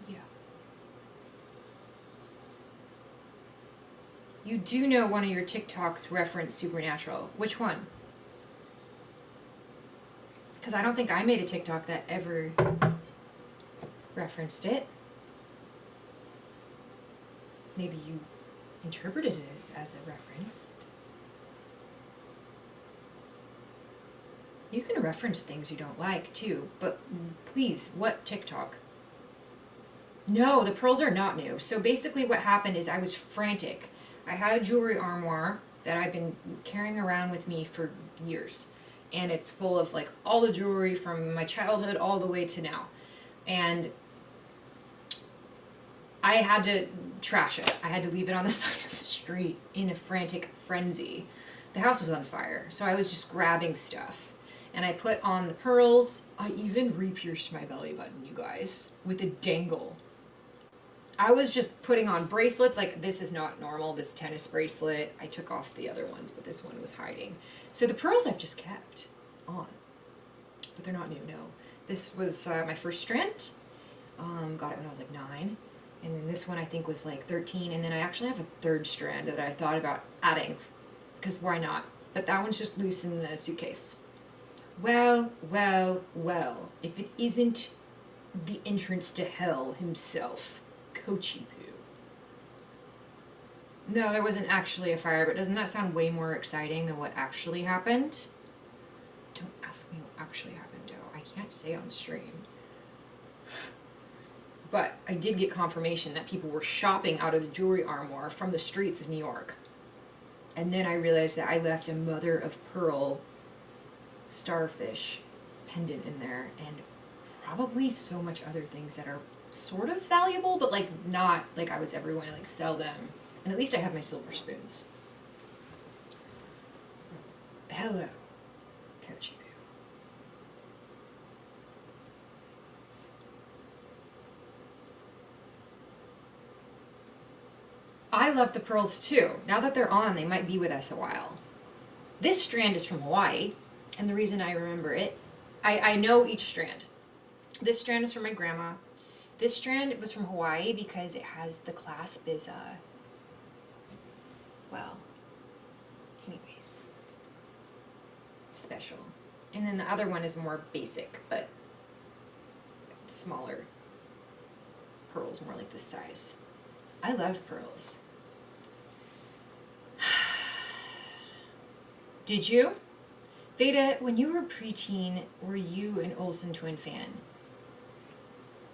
Yeah. You do know one of your TikToks referenced Supernatural. Which one? Because I don't think I made a TikTok that ever referenced it. Maybe you interpreted it as a reference. You can reference things you don't like too, but please, what TikTok? No, the pearls are not new. So basically, what happened is I was frantic. I had a jewelry armoire that I've been carrying around with me for years, and it's full of like all the jewelry from my childhood all the way to now. And I had to trash it. I had to leave it on the side of the street in a frantic frenzy. The house was on fire, so I was just grabbing stuff. And I put on the pearls. I even re-pierced my belly button, you guys, with a dangle. I was just putting on bracelets. Like, this is not normal, this tennis bracelet. I took off the other ones, but this one was hiding. So the pearls I've just kept on. But they're not new, no. This was my first strand. Got it when I was like 9. And then this one I think was like 13. And then I actually have a third strand that I thought about adding. Because why not? But that one's just loose in the suitcase. Well, well, well. If it isn't the entrance to hell himself, Kochi Poo. No, there wasn't actually a fire, but doesn't that sound way more exciting than what actually happened? Don't ask me what actually happened, Joe. I can't say on stream. But I did get confirmation that people were shopping out of the jewelry armoire from the streets of New York. And then I realized that I left a mother of pearl starfish pendant in there, and probably so much other things that are sort of valuable, but like not like I was ever going to like sell them. And at least I have my silver spoons. Hello, Kochi Poo. I love the pearls too. Now that they're on, they might be with us a while. This strand is from Hawaii, and the reason I remember it, I know each strand. This strand is from my grandma. This strand was from Hawaii because it has the clasp is, well, anyways, special. And then the other one is more basic, but smaller pearls, more like this size. I love pearls. Did you? Veda, when you were preteen, were you an Olsen twin fan?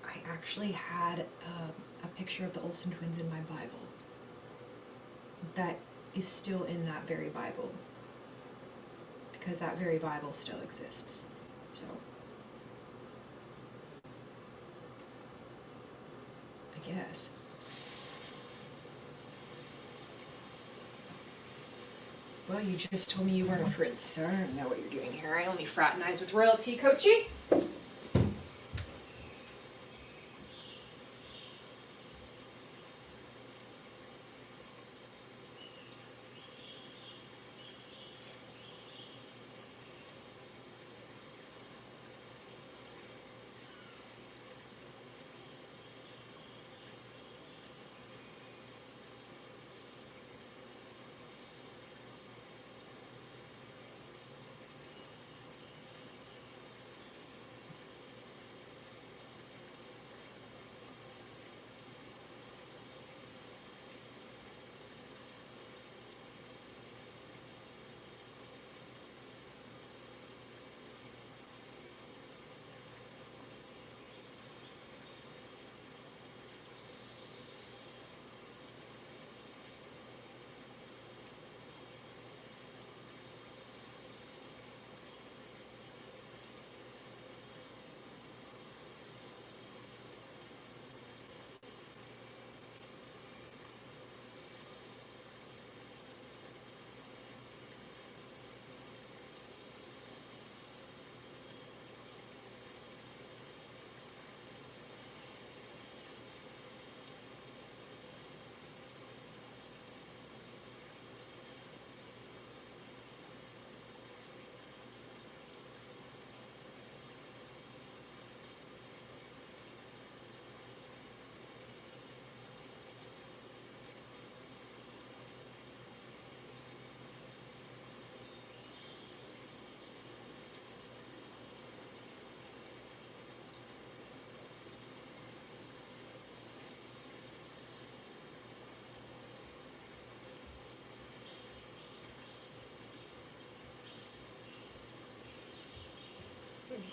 I actually had a picture of the Olsen twins in my Bible. That is still in that very Bible. Because that very Bible still exists. So, I guess. Well, you just told me you weren't a prince, so I don't know what you're doing here. I only fraternize with royalty, Kochi.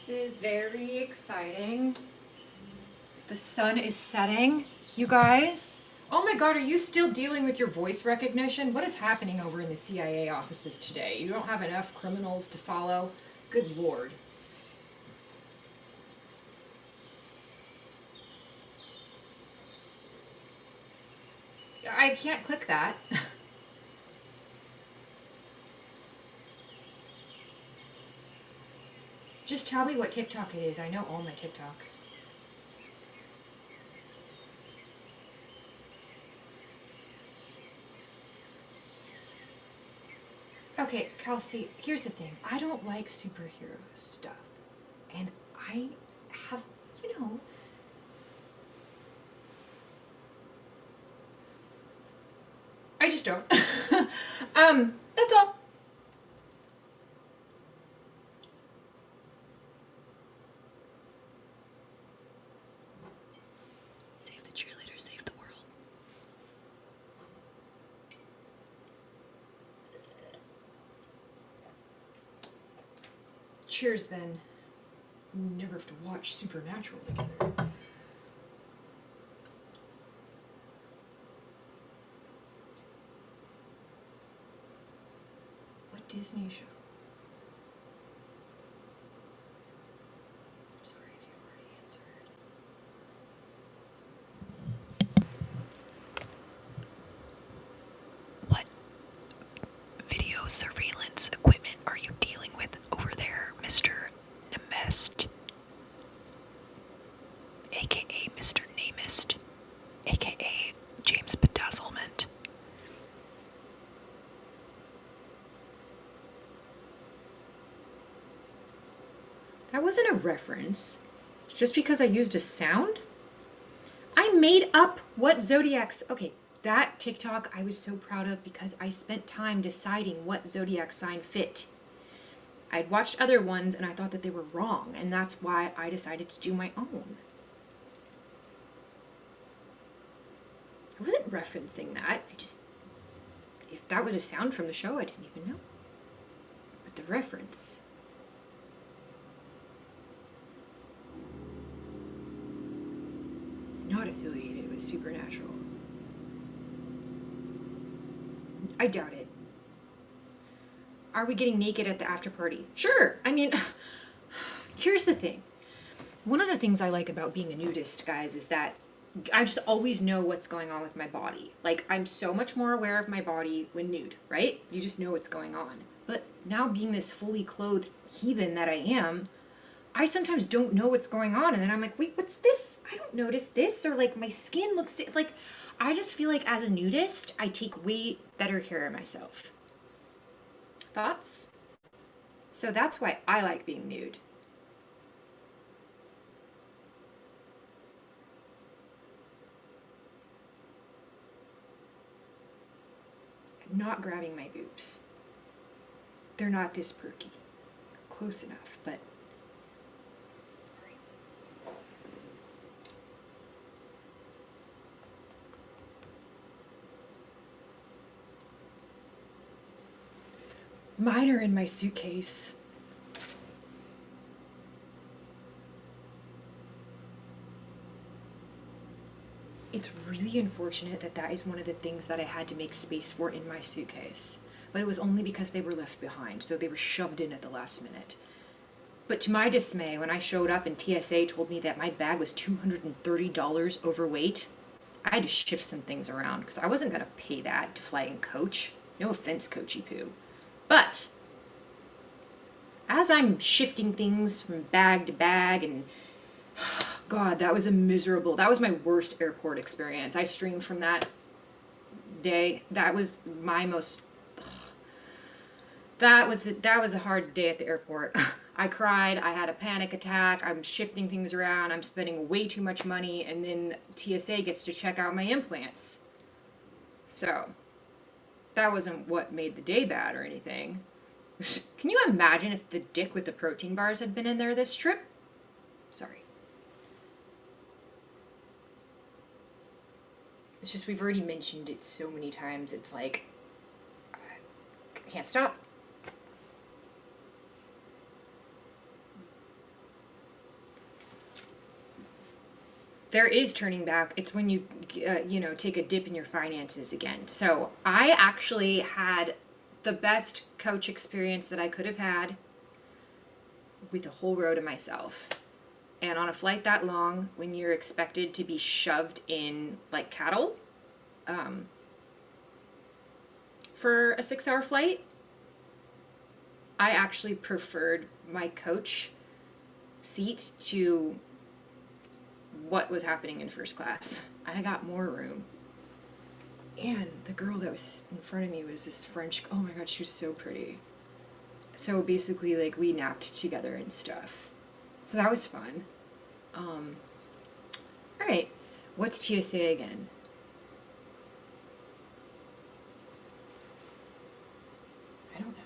This is very exciting. The sun is setting, you guys. Oh my god, are you still dealing with your voice recognition? What is happening over in the CIA offices today? You don't have enough criminals to follow? Good lord. I can't click that. Just tell me what TikTok it is. I know all my TikToks. Okay, Kelsey, here's the thing. I don't like superhero stuff. And I have, you know... I just don't. That's all. Save the cheerleader, save the world. Cheers, then. We never have to watch Supernatural together. What Disney show? I'm sorry if you already answered. What video surveillance equipment are you dealing with over there, Mr. Nemest? AKA Mr. Namist, AKA James Bedazzlement. That wasn't a reference. Just because I used a sound? I made up what zodiacs... Okay, that TikTok I was so proud of because I spent time deciding what zodiac sign fit. I'd watched other ones and I thought that they were wrong, and that's why I decided to do my own. I wasn't referencing that. I just... If that was a sound from the show, I didn't even know. But the reference... is not affiliated with Supernatural. I doubt it. Are we getting naked at the after party? Sure. I mean, here's the thing. One of the things I like about being a nudist, guys, is that I just always know what's going on with my body. Like, I'm so much more aware of my body when nude, right? You just know what's going on. But now being this fully clothed heathen that I am, I sometimes don't know what's going on. And then I'm like, wait, what's this? I don't notice this. Or like my skin looks like, I just feel like as a nudist, I take way better care of myself. Thoughts? So that's why I like being nude. I'm not grabbing my boobs. They're not this perky. Close enough, but... Mine are in my suitcase. It's really unfortunate that that is one of the things that I had to make space for in my suitcase. But it was only because they were left behind, so they were shoved in at the last minute. But to my dismay, when I showed up and TSA told me that my bag was $230 overweight, I had to shift some things around because I wasn't going to pay that to fly in coach. No offense, Coachy Poo. But as I'm shifting things from bag to bag, and God, that was my worst airport experience. I streamed from that day. That was my most, that was a hard day at the airport. I cried, I had a panic attack, I'm shifting things around, I'm spending way too much money, and then TSA gets to check out my implants. So, that wasn't what made the day bad or anything. Can you imagine if the dick with the protein bars had been in there this trip? Sorry. It's just we've already mentioned it so many times, it's like, I can't stop. there is turning back. It's when you, take a dip in your finances again. So I actually had the best coach experience that I could have had with the whole row to myself. And on a flight that long, when you're expected to be shoved in like cattle, for a 6-hour flight, I actually preferred my coach seat to what was happening in first class. I got more room. And the girl that was in front of me was this French, oh my God, she was so pretty. So basically, like, we napped together and stuff. So that was fun. All right, what's TSA again? I don't know.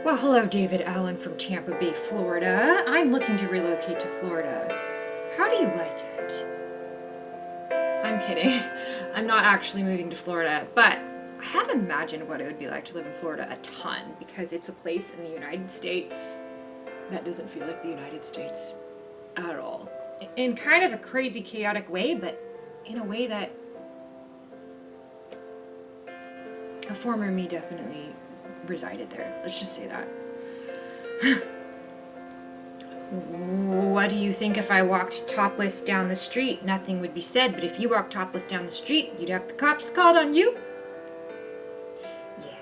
Well, hello, David Allen from Tampa Bay, Florida. I'm looking to relocate to Florida. How do you like it? I'm kidding. I'm not actually moving to Florida, but I have imagined what it would be like to live in Florida a ton, because it's a place in the United States that doesn't feel like the United States at all. In kind of a crazy, chaotic way, but in a way that a former me definitely resided there. Let's just say that. What do you think if I walked topless down the street? Nothing would be said, but if you walked topless down the street, you'd have the cops called on you. Yeah.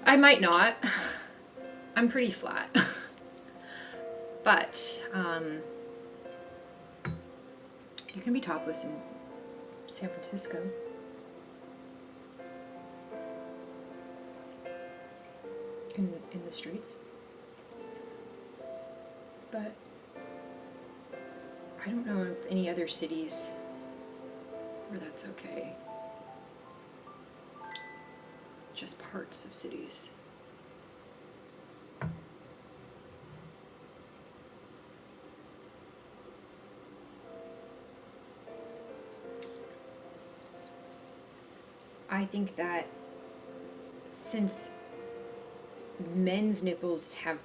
I might not. I'm pretty flat. But, you can be topless in San Francisco. In the streets. But I don't know of any other cities where that's okay. Just parts of cities. I think that since men's nipples have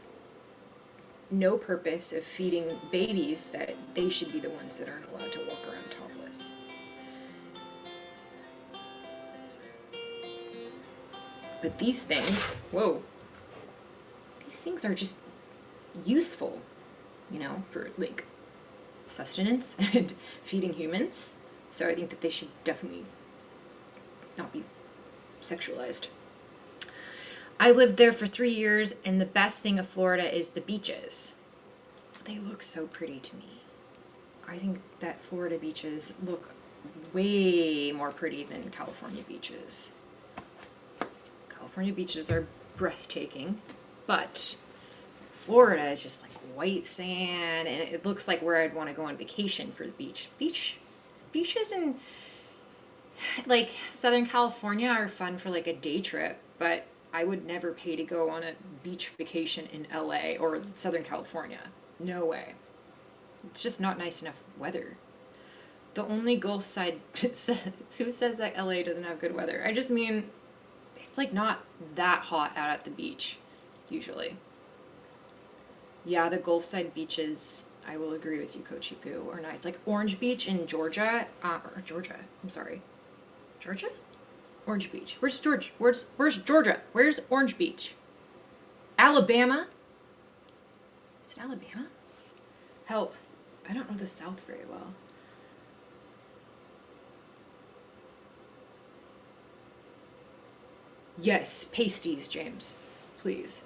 no purpose of feeding babies, that they should be the ones that aren't allowed to walk around topless. But these things, whoa, these things are just useful, for like sustenance and feeding humans. So I think that they should definitely not be sexualized. I lived there for 3 years, and the best thing of Florida is the beaches. They look so pretty to me. I think that Florida beaches look way more pretty than California beaches. California beaches are breathtaking, but Florida is just like white sand, and it looks like where I'd want to go on vacation for the beach. Beaches in like Southern California are fun for like a day trip, but I would never pay to go on a beach vacation in LA or Southern California. No way. It's just not nice enough weather. The only Gulf side, who says that LA doesn't have good weather? I just mean, it's like not that hot out at the beach, usually. Yeah, the Gulf side beaches, I will agree with you, Kochi Poo, are nice. Like Orange Beach in Georgia, I'm sorry. Georgia? Orange Beach. Where's Georgia? Where's Georgia? Where's Orange Beach? Alabama? Is it Alabama? Help. I don't know the South very well. Yes, pasties, James. Please.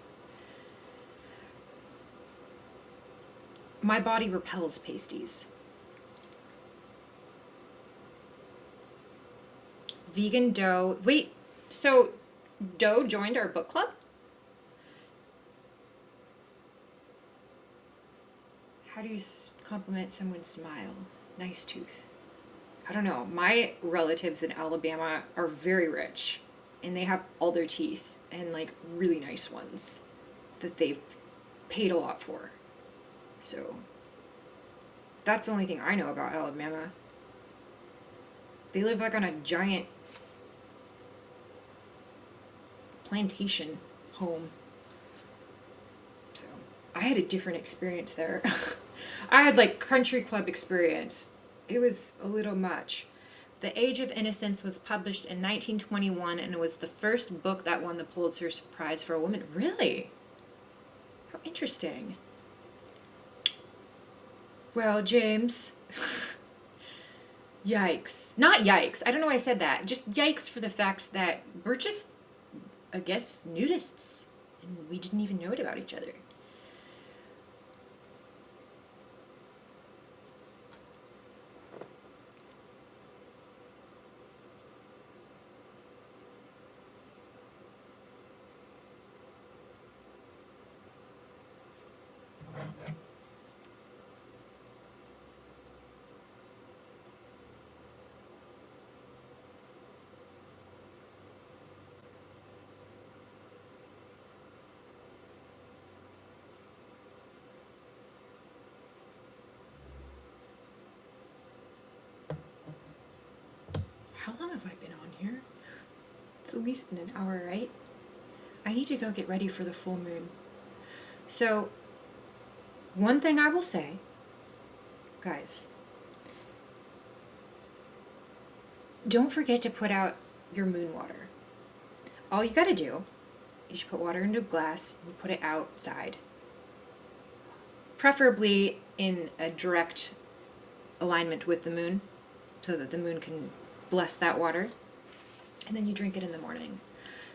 My body repels pasties. Vegan dough. Wait, so Doe joined our book club? How do you compliment someone's smile? Nice tooth. I don't know. My relatives in Alabama are very rich, and they have all their teeth, and like really nice ones that they've paid a lot for. So that's the only thing I know about Alabama. They live like on a giant plantation home. So I had a different experience there. I had like country club experience. It was a little much. The Age of Innocence was published in 1921 and it was the first book that won the Pulitzer Prize for a woman. Really? How interesting. Well, James. Yikes. Not yikes. I don't know why I said that. Just yikes for the fact that we're just, I guess, nudists. And we didn't even know it about each other. How long have I been on here? It's at least been an hour, right? I need to go get ready for the full moon. So, one thing I will say, guys, don't forget to put out your moon water. All you gotta do is you put water into a glass, you put it outside. Preferably in a direct alignment with the moon, so that the moon can bless that water. And then you drink it in the morning.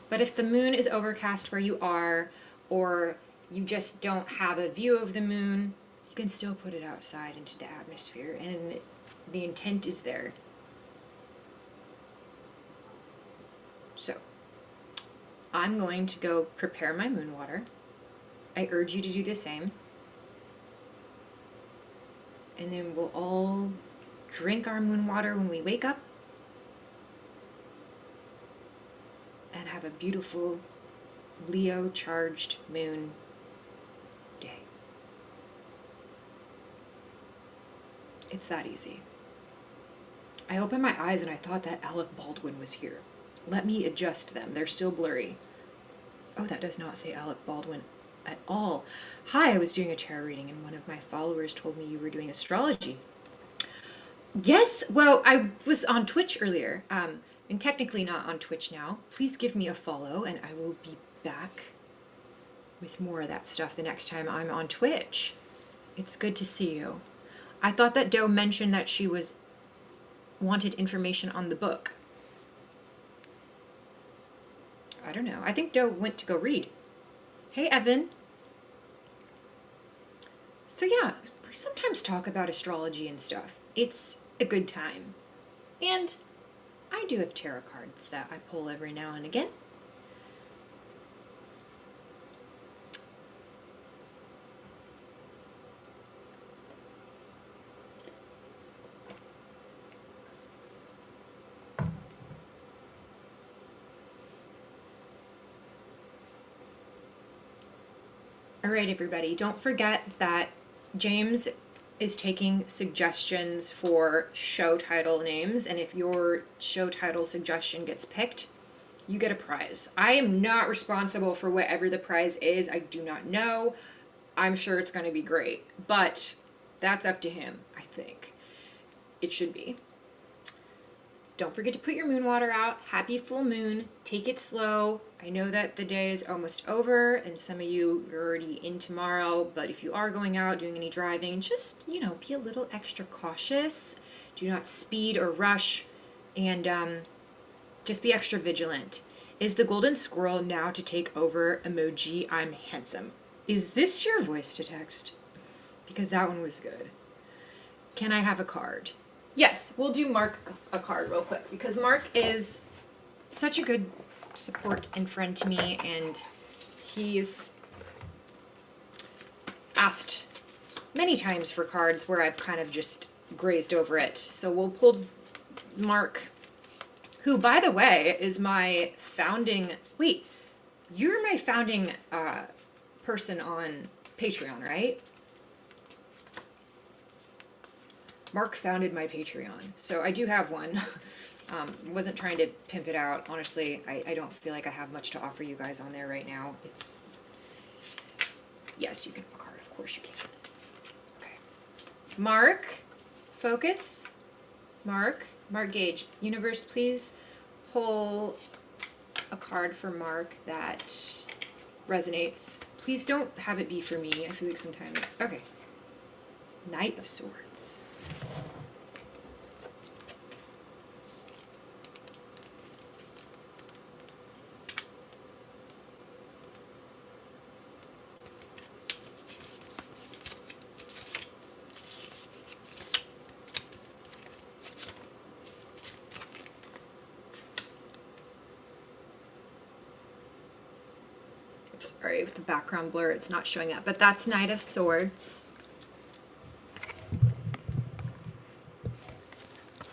But if the moon is overcast where you are, or you just don't have a view of the moon, you can still put it outside into the atmosphere, and the intent is there. So, I'm going to go prepare my moon water. I urge you to do the same. And then we'll all drink our moon water when we wake up. And have a beautiful Leo charged moon day. It's that easy. I opened my eyes and I thought that Alec Baldwin was here. Let me adjust them. They're still blurry. Oh, that does not say Alec Baldwin at all. Hi, I was doing a tarot reading and one of my followers told me you were doing astrology. Yes, well, I was on Twitch earlier. And technically not on Twitch now. Please give me a follow and I will be back with more of that stuff the next time I'm on Twitch. It's good to see you. I thought that Doe mentioned that she wanted information on the book. I don't know. I think Doe went to go read. Hey, Evan. So yeah, we sometimes talk about astrology and stuff. It's a good time. And I do have tarot cards that I pull every now and again. right, everybody. Don't forget that James is taking suggestions for show title names, and if your show title suggestion gets picked, you get a prize. I am not responsible for whatever the prize is. I do not know. I'm sure it's going to be great, but that's up to him, I think. It should be. Don't forget to put your moon water out. Happy full moon. Take it slow. I know that the day is almost over and some of you are already in tomorrow, but if you are going out, doing any driving, just, be a little extra cautious. Do not speed or rush, and just be extra vigilant. Is the golden squirrel now to take over emoji I'm handsome? Is this your voice to text? Because that one was good. Can I have a card? Yes, we'll do Mark a card real quick because Mark is such a good support and friend to me, and he's asked many times for cards where I've kind of just grazed over it. So we'll pull Mark, who, by the way, is my founding... Wait, you're my founding person on Patreon, right? Mark founded my Patreon, so I do have one. Wasn't trying to pimp it out. Honestly, I don't feel like I have much to offer you guys on there right now. It's... Yes, you can have a card. Of course you can. Okay. Mark, focus. Mark Gage. Universe, please pull a card for Mark that resonates. Please don't have it be for me. I feel like sometimes... Okay. Knight of Swords. Sorry, with the background blur, it's not showing up, but that's Knight of Swords.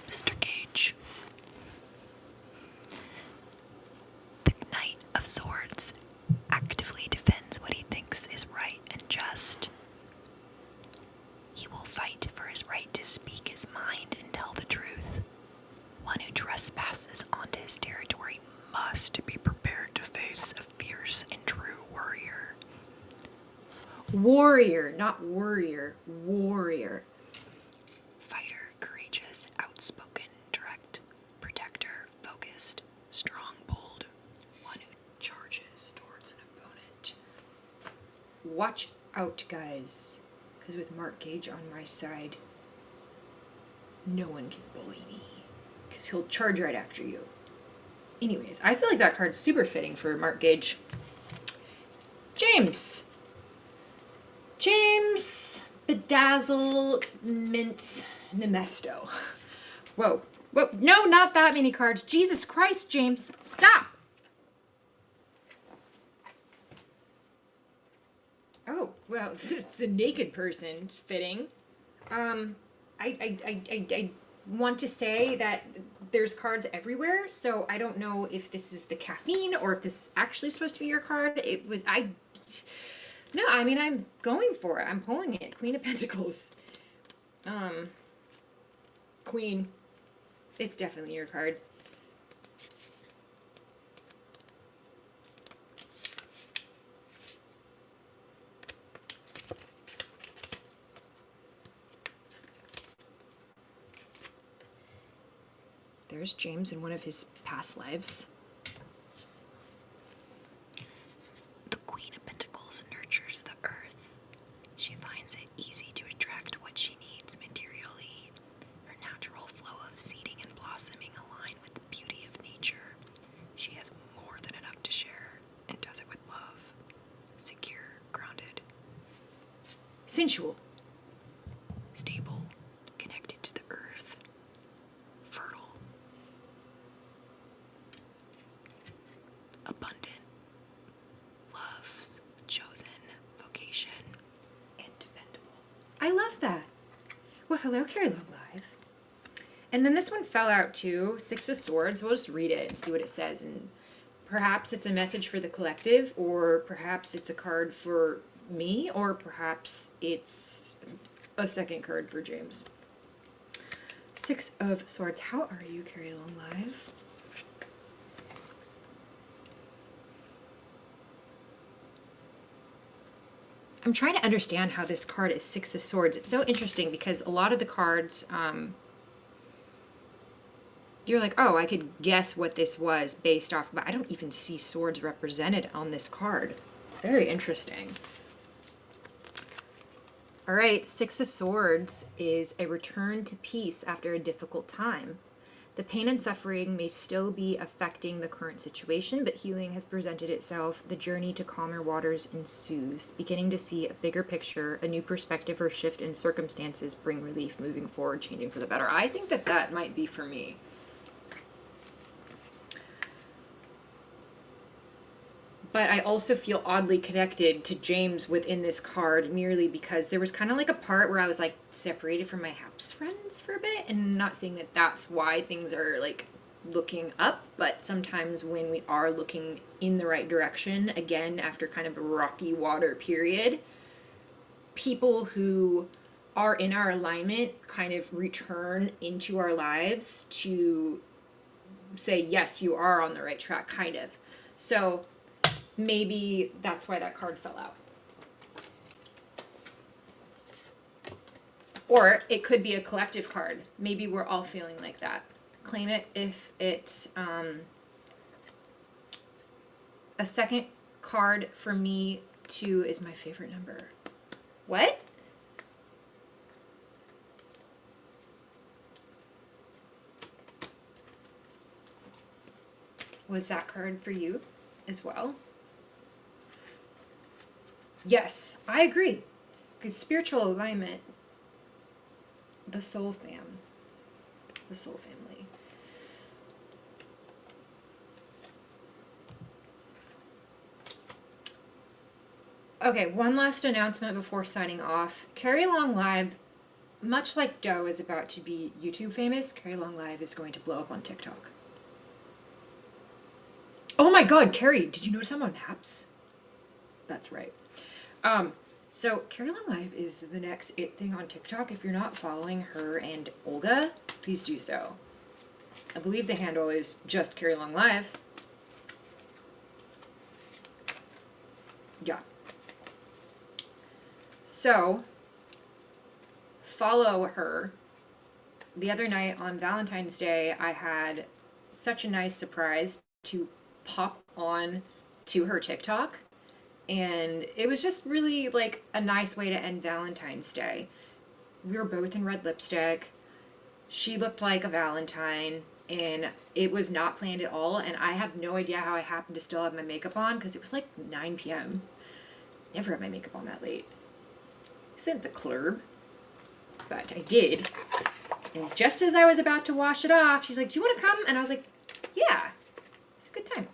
Mr. Gage. The Knight of Swords actively defends what he thinks is right and just. He will fight for his right to speak his mind and tell the truth. One who trespasses onto his territory must be prepared to face a fierce and true warrior. Warrior, not warrior. Warrior. Fighter, courageous, outspoken, direct, protector, focused, strong, bold. One who charges towards an opponent. Watch out, guys. Because with Mark Gage on my side, no one can bully me. Because he'll charge right after you. Anyways, I feel like that card's super fitting for Mark Gage. James. James Bedazzle Mint Nemesto. Whoa. Whoa. No, not that many cards. Jesus Christ, James. Stop. Oh, well, the naked person fitting. I want to say that there's cards everywhere, so I don't know if this is the caffeine or if this is actually supposed to be your card. No, I mean, I'm going for it. I'm pulling it. Queen of Pentacles. Queen. It's definitely your card. There's James in one of his past lives. The Queen of Pentacles nurtures the earth. She finds it easy to attract what she needs materially. Her natural flow of seeding and blossoming align with the beauty of nature. She has more than enough to share and does it with love. Secure, grounded, Sensual. stable, connected to the earth, fertile, abundant, loved, chosen, vocation, and dependable. I love that. Well, hello, Carrie Love Live. And then this one fell out too, Six of Swords. We'll just read it and see what it says. And perhaps it's a message for the collective, or perhaps it's a card for me, or perhaps it's a second card for James. Six of Swords. How are you, Carrie Long Live? I'm trying to understand how this card is Six of Swords. It's so interesting because a lot of the cards, you're like, oh, I could guess what this was based off, but I don't even see swords represented on this card. Very interesting. All right, Six of Swords is a return to peace after a difficult time. The pain and suffering may still be affecting the current situation, but healing has presented itself. The journey to calmer waters ensues. Beginning to see a bigger picture, a new perspective or shift in circumstances bring relief moving forward, changing for the better. I think that that might be for me. But I also feel oddly connected to James within this card merely because there was kind of like a part where I was like separated from my HAPS friends for a bit, and not saying that that's why things are like looking up, but sometimes when we are looking in the right direction, again, after kind of a rocky water period, people who are in our alignment kind of return into our lives to say, yes, you are on the right track, kind of. So maybe that's why that card fell out. Or it could be a collective card. Maybe we're all feeling like that. Claim it if it's a second card for me. 2 is my favorite number. What? Was that card for you as well? Yes, I agree. Because spiritual alignment, the soul fam, the soul family. Okay, one last announcement before signing off. Carrie Long Live, much like Doe is about to be YouTube famous, Carrie Long Live is going to blow up on TikTok. Oh my god, Carrie, did you notice I'm on HAPS? That's right. So Carrie Long Live is the next it thing on TikTok. If you're not following her and Olga, please do so. I believe the handle is just Carrie Long Live. Yeah. So follow her. The other night on Valentine's Day, I had such a nice surprise to pop on to her TikTok. And it was just really like a nice way to end Valentine's Day. We were both in red lipstick. She looked like a Valentine, and it was not planned at all. And I have no idea how I happened to still have my makeup on because it was like 9 p.m. Never had my makeup on that late. Isn't the club? But I did. And just as I was about to wash it off, she's like, do you want to come? And I was like, yeah, it's a good time.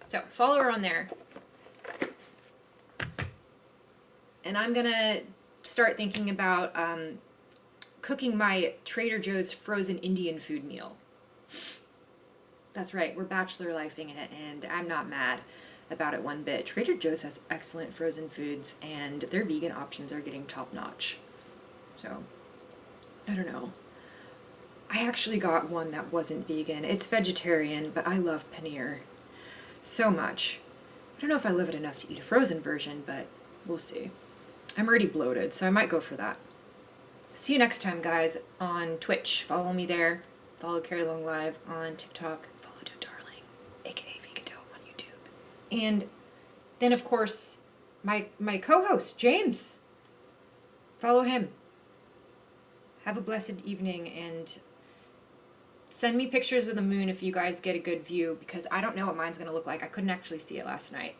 So follow her on there. And I'm gonna start thinking about cooking my Trader Joe's frozen Indian food meal. That's right, we're bachelor lifing it, and I'm not mad about it one bit. Trader Joe's has excellent frozen foods, and their vegan options are getting top notch. So, I don't know. I actually got one that wasn't vegan. It's vegetarian, but I love paneer so much. I don't know if I love it enough to eat a frozen version, but we'll see. I'm already bloated, so I might go for that. See you next time, guys, on Twitch. Follow me there. Follow Carrie Long Live on TikTok. Follow Doe Darling, aka Vegato on YouTube. And then, of course, my co-host, James. Follow him. Have a blessed evening, and send me pictures of the moon if you guys get a good view, because I don't know what mine's going to look like. I couldn't actually see it last night.